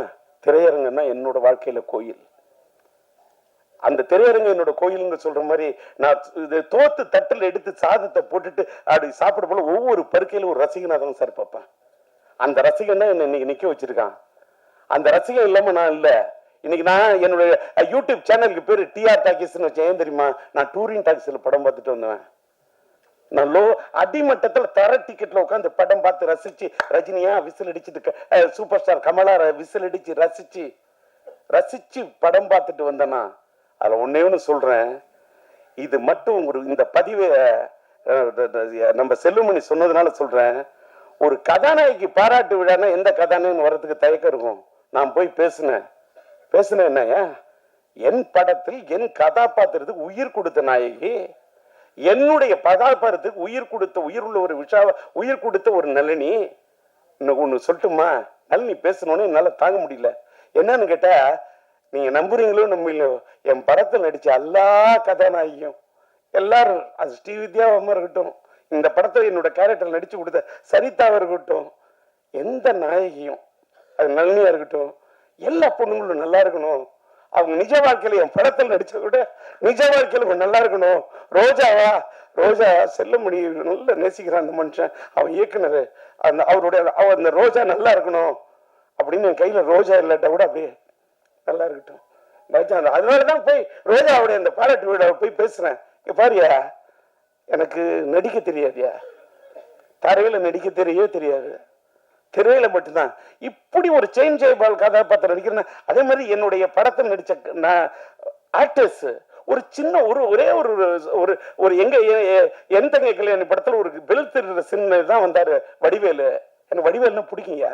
திரையரங்குன்னா என்னோட வாழ்க்கையில கோயில். அந்த திரையரங்கு என்னோட கோயிலுங்க சொல்ற மாதிரி நான் தோத்து தட்டில் எடுத்து சாதத்தை போட்டுட்டு அப்படி சாப்பிட போல ஒவ்வொரு பருக்கையில ஒரு ரசிகனாக தான் சார் பார்ப்பேன். அந்த ரசிகன் தான் என்ன இன்னைக்கு நிக்க வச்சிருக்கான். அந்த ரசிகன் இல்லாம நான் இல்ல. இன்னைக்கு நான் என்னுடைய யூடியூப் சேனலுக்கு பேரு டிஆர் டாக்கிஸ்ன்னு வச்சேன். ஏன் தெரியுமா, நான் டூரிங் டாக்கிஸ்ல படம் பார்த்துட்டு வந்தேன். நான் அடிமட்டத்தில் தர டிக்கெட்ல உட்காந்து படம் பார்த்து ரசிச்சு, ரஜினியா விசில் அடிச்சுட்டு, சூப்பர் ஸ்டார் கமலா விசில் அடிச்சு ரசிச்சு படம் பார்த்துட்டு வந்தேன்னா, அதுல ஒன்னே ஒன்று சொல்றேன். இது மட்டும் ஒரு இந்த பதிவை நம்ம செல்லுமணி சொன்னதுனால சொல்றேன். ஒரு கதாநாயகி பாராட்டு விழான்னா எந்த கதாநாயகன் வர்றதுக்கு தயக்கம் இருக்கும். நான் போய் பேசினேன் என்னங்க, என் படத்தில் என் கதாபாத்திரத்துக்கு உயிர் கொடுத்த நாயகி, என்னுடைய கதாபாத்திரத்துக்கு உயிர் கொடுத்த உயிர் உள்ள ஒரு உயிர் கொடுத்த ஒரு நளினி. இன்னும் ஒண்ணு சொல்லட்டுமா, நளினி பேசணும்னு என்னால தாங்க முடியல. என்னன்னு கேட்டா, நீங்க நம்புறீங்களோ நம்பலையோ, என் படத்தில் நடிச்ச எல்லா கதாநாயகியும் எல்லாரும், அது ஸ்ரீவித்யாவா இருக்கட்டும், இந்த படத்தில் என்னோட கேரக்டர் நடிச்சு கொடுத்த சரிதாவா இருக்கட்டும், எந்த நாயகியும், அது நளினியா இருக்கட்டும், எல்லா பொண்ணுங்களும் நல்லா இருக்கணும். அவங்க நிஜ வாழ்க்கையில என் படத்தில் நடிச்ச விட நிஜ வாழ்க்கையில நல்லா இருக்கணும். ரோஜா செல்லுமணி நல்ல நேசிக்கிறான் அந்த மனுஷன், அவன் இயக்குனர், அந்த ரோஜா நல்லா இருக்கணும் அப்படின்னு என் கையில ரோஜா இல்லாட்டா கூட அப்படியே நல்லா இருக்கட்டும். அதனாலதான் போய் ரோஜாவுடைய அந்த பாராட்டு விழாவை போய் பேசுறேன். பாரியா, எனக்கு நடிக்க தெரியாதியா, தரையில நடிக்க தெரியாது, திரையில மட்டும்தான். இப்படி ஒரு சேஞ்ச் ஜெயபால் கதாபாத்திரம் நடிக்கிறேன். அதே மாதிரி என்னுடைய படத்தை நடிச்ச ஆக்டர்ஸ் ஒரு சின்ன ஒரே ஒரு எங்க என் தங்கை கல்யாணி படத்துல ஒரு பெல் திருற சின்ன தான் வந்தாரு வடிவேலு. எனக்கு வடிவேலுன்னா பிடிக்குங்க.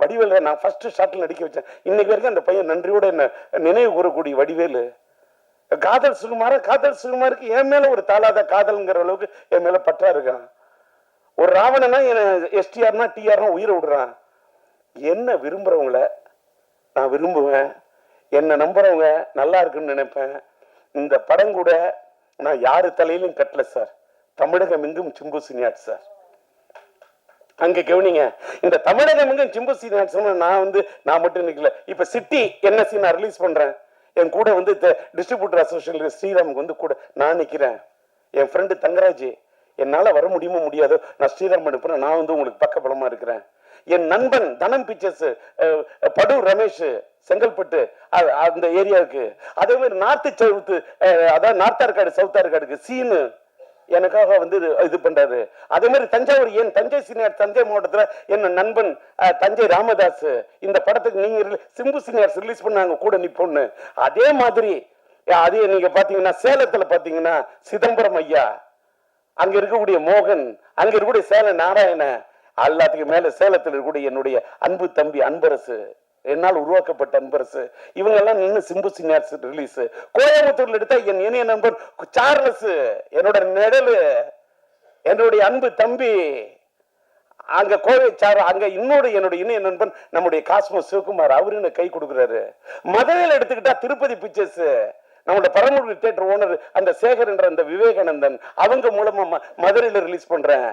வடிவேலு நான் ஃபர்ஸ்ட் ஷாட்ல நடிக்க வச்சேன். இன்னைக்கு வரைக்கும் அந்த பையன் நன்றியோட என்ன நினைவு கூறக்கூடிய வடிவேலு. காதல் சுகுமாருக்கு என் மேல ஒரு தாளாத காதல்ங்கிற அளவுக்கு என் மேல பற்றா இருக்கான். ஒரு ராவணனா எஸ்டிஆர்னா டிஆர்னா உயிரை விடுறான். என்ன விரும்புறவங்கள நான் விரும்புவேன், என்ன நம்புறவங்க நல்லா இருக்குன்னு நினைப்பேன். இந்த படம் கூட நான் யாரு தலையிலும் கட்டல சார், தமிழகம் எங்கும் சிம்பு சீனியர்ஸ் சார். அங்க கவனிங்க, இந்த தமிழகம் எங்கும் சிம்பு சீனியர்ஸ் நான் மட்டும் நிக்கல. இப்ப சிட்டி என்எஸ்சி நான் ரிலீஸ் பண்றேன், என் கூட வந்து டிஸ்ட்ரிபியூட்டர் அசோசியேஷன் ஸ்ரீராமுக்கு வந்து கூட நான் நிக்கிறேன். என் ஃப்ரெண்டு தங்கராஜ், என்னால வர முடியுமோ முடியாதோ நான் ஸ்ரீராம் அனுப்புறேன், நான் வந்து உங்களுக்கு பக்கபலமா இருக்கிறேன். என் நண்பன் தனம் பிக்சர்ஸ் படு ரமேஷ் செங்கல்பட்டு அந்த ஏரியாவுக்கு, அதே மாதிரி நார்த் சவுத்து, அதாவது நார்த் ஆர்காடு சவுத் ஆர்காடுக்கு சீனு எனக்காக வந்து இது பண்றாரு. அதே மாதிரி தஞ்சாவூர், என் தஞ்சை சீனியர் தஞ்சை மாவட்டத்துல என்ன நண்பன் தஞ்சை ராமதாஸ், இந்த படத்துக்கு நீங்க சிம்பு சீனியர்ஸ் ரிலீஸ் பண்ணாங்க கூட நிப்பொண்ணு. அதே மாதிரி அதே நீங்க பாத்தீங்கன்னா சேலத்துல பாத்தீங்கன்னா சிதம்பரம் ஐயா, அங்க இருக்கக்கூடிய மோகன், அங்க இருக்கக்கூடிய சேல நாராயண, எல்லாத்துக்கு மேல சேலத்தில் இருக்கக்கூடிய என்னுடைய அன்பு தம்பி அன்பரசு, என்னால் உருவாக்கப்பட்ட அன்பரசு, இவங்க எல்லாம் நின்று சிம்பு சீனியர்ஸ் ரிலீஸ். கோயம்புத்தூர்ல எடுத்தா என் இணைய நண்பர் சார்லஸ், என்னோட நிழலு, என்னுடைய அன்பு தம்பி, அங்க கோவை சார் அங்க என்னுடைய இணைய நண்பன் நம்முடைய காஸ்மோஸ் சிவகுமார் அவரு எனக்கு கை கொடுக்குறாரு. மதுரையில் எடுத்துக்கிட்டா திருப்பதி பிக்சர்ஸ் நம்மளோட பரமக்குடி தியேட்டர் ஓனர் அந்த சேகர் என்ற அந்த விவேகானந்தன் அவங்க மூலமா மதுரையில ரிலீஸ் பண்றேன்.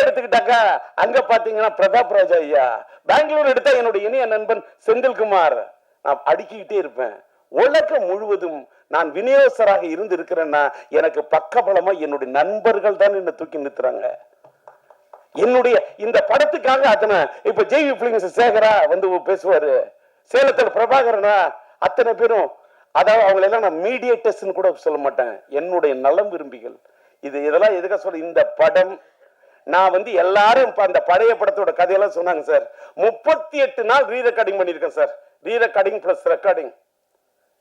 எடுத்துக்கிட்டாக்கா அங்க பாத்தீங்கன்னா பிரதாப் ராஜா ஐயா. பெங்களூர் எடுத்தா என்னுடைய இணைய நண்பன் செந்தில்குமார். நான் அடுக்கிக்கிட்டே இருப்பேன். உலகம் முழுவதும் நான் விநியோகராக இருந்து இருக்கிறேன்னா எனக்கு பக்கபலமா என்னுடைய நண்பர்கள் தான் என்ன தூக்கி நிறுத்துறாங்க. என்னுடைய இந்த படத்துக்காக அத்தனை இப்ப ஜெய்வி பிலிம்ஸ் சேகரா வந்து பேசுவாரு, சேலத்தில் பிரபாகரனா, அத்தனை பேரும். அதாவது அவங்களை எல்லாம் நான் மீடியேட்டர்ஸ் கூட சொல்ல மாட்டேன், என்னுடைய நலம் விரும்பிகள். இதெல்லாம் எதுக்காக சொல்ல, இந்த படம் நான் வந்து எல்லாரும் அந்த பழைய படத்தோட கதையெல்லாம் சொன்னாங்க சார். 38 நாள் ரீ ரெக்கார்டிங் பண்ணிருக்கேன் சார். ரீ ரெக்கார்டிங் பிளஸ் ரெக்கார்டிங்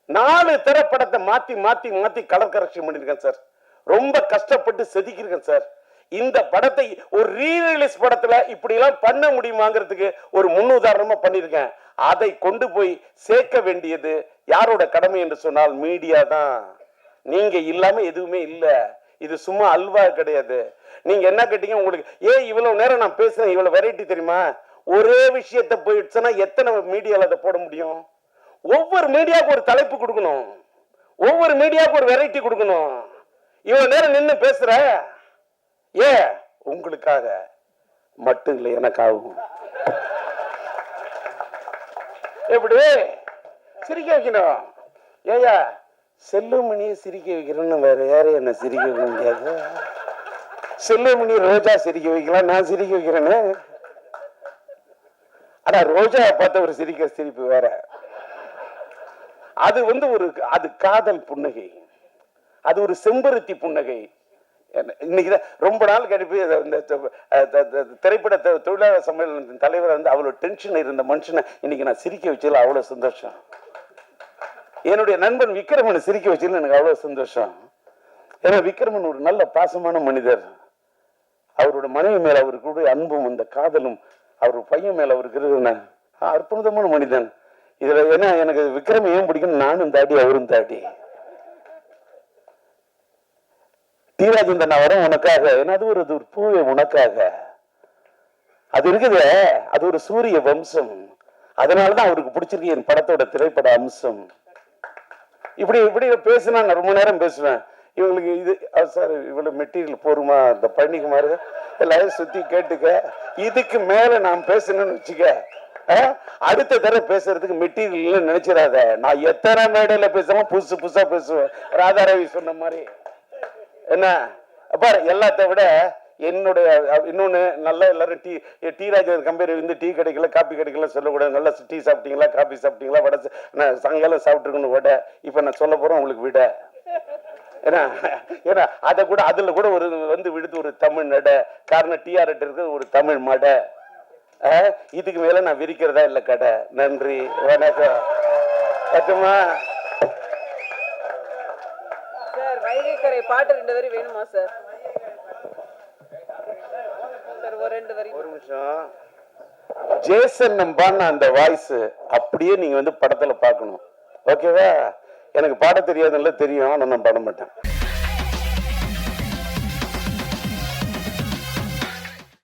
4 திரைப்படத்தை மாத்தி மாத்தி மாத்தி கலர் கரெக்ஷன் பண்ணிருக்கேன் சார். ரொம்ப கஷ்டப்பட்டு செதுக்கிருக்கேன் சார். இந்த படத்தை ஒரு ரீ ரிலீஸ் படத்துல இப்படி எல்லாம் பண்ண முடியுமாங்கிறதுக்கு ஒரு முன்னுதாரணமா பண்ணிருக்கேன். அதை கொண்டு போய் சேர்க்க வேண்டியது யாரோட கடமை என்று சொன்னால் மீடியா தான். நீங்க இல்லாம எதுவுமே இல்ல. இது சும்மா அல்வா கிடையாது. நீங்க என்ன கேட்டீங்க, உங்களுக்கு இவ்வளவு நேரம் நான் பேசுறேன், இவ்வளவு வெரைட்டி தெரியுமா? ஒரே விஷயத்தை போயிடுச்சுன்னா எத்தனை மீடியால அதை போட முடியும்? ஒவ்வொரு மீடியாவுக்கு ஒரு தலைப்பு கொடுக்கணும், ஒவ்வொரு மீடியாவுக்கு ஒரு வெரைட்டி கொடுக்கணும். இவ்வளவு நேரம் நின்று பேசுற உங்களுக்காக மட்டும் இல்லை, எனக்காகும். எப்படி சிரிக்க வைக்கணும்? ஏயா செல்லுமணியை சிரிக்க வைக்கிறேன்னு வேற யாரும் என்ன சிரிக்க வைக்க முடியாது. செல்லுமணி ரோஜா சிரிக்க வைக்கலாம், நான் சிரிக்க வைக்கிறேன்னு. ஆனா ரோஜா பார்த்த ஒரு சிரிப்பு வேற. அது வந்து அது காதல் புன்னகை, அது ஒரு செம்பருத்தி புன்னகை. இன்னைக்கு ரொம்ப நாள் கழிப்பு இந்த திரைப்பட தொழிலாளர் சம்மேளனத்தின் தலைவர் வந்து அவ்வளவு டென்ஷன் இருந்த மனுஷனை இன்னைக்கு நான் சிரிக்க வச்சதுல அவ்வளவு சந்தோஷம். என்னுடைய நண்பன் விக்ரமனை சிரிக்க வச்சதுல எனக்கு அவ்வளவு சந்தோஷம். ஏன்னா விக்ரமன் ஒரு நல்ல பாசமான மனிதர். அவரோட மனைவி மேல அவருக்கு அன்பும் அந்த காதலும், அவர் பையன் மேல அவருக்கு இருக்கிற அற்புதமான மனிதன். இதுல ஏன்னா எனக்கு விக்ரம் ஏன் பிடிக்கும், நானும் தாடி அவரும் தாடி. தீராஜந்தன் வரும் உனக்காக, ஏன்னா அது ஒரு பூவை உனக்காக. அது இருக்குது, அது ஒரு சூரிய வம்சம். அதனாலதான் அவருக்கு பிடிச்சிருக்கு என் படத்தோட திரைப்பட அம்சம். இப்படி இப்படி பேசினா நான் ரொம்ப நேரம் பேசுவேன். இவங்களுக்கு இது சார் இவ்வளவு மெட்டீரியல் போருமா, இந்த பழனிக்குமார் எல்லாரும் சுத்தி கேட்டுக்க. இதுக்கு மேல நான் பேசணும்னு வச்சுக்க, அடுத்த தடவை பேசுறதுக்கு மெட்டீரியல் நினைச்சிடாத. நான் எத்தனை மேடையில பேசாம புதுசு புதுசா பேசுவேன். ராதாரவி சொன்ன மாதிரி என்ன பாரு. எல்லாத்த விட என்னுடைய இன்னொன்னு நல்லா எல்லாரும் டீ ராஜர் கம்பெனி வந்து டீ கிடைக்கல காப்பி கிடைக்கல சொல்லக்கூடாது. நல்லா டீ சாப்பிட்டீங்களா, காப்பி சாப்பிட்டீங்களா, வடை நான் சாயங்காலம் சாப்பிட்டுருக்கணும் வடை. இப்ப நான் சொல்ல போறேன் உங்களுக்கு விட. ஏன்னா அதை கூட அதுல கூட ஒரு வந்து விடுத்து ஒரு தமிழ் நடை. காரணம் டிஆர்எட் இருக்கு ஒரு தமிழ் மடை. இதுக்கு மேல நான் விரிக்கிறதா இல்ல கடை. நன்றி, வணக்கம். பட்டுமா சார், வைகைக்கரை பாட்டு 2 வரி வேணுமா சார்? சார் ஒரு 2 வரி. ஒரு நிமிஷம். ஜேசன் நம்பான்னு அந்த வாய்ஸ் அப்படியே நீங்க வந்து படத்துல பார்க்கணும். ஓகேவா? எனக்கு பாட தெரியாதுன்னு தெரியும், ஆனா நான் பாட மாட்டேன்.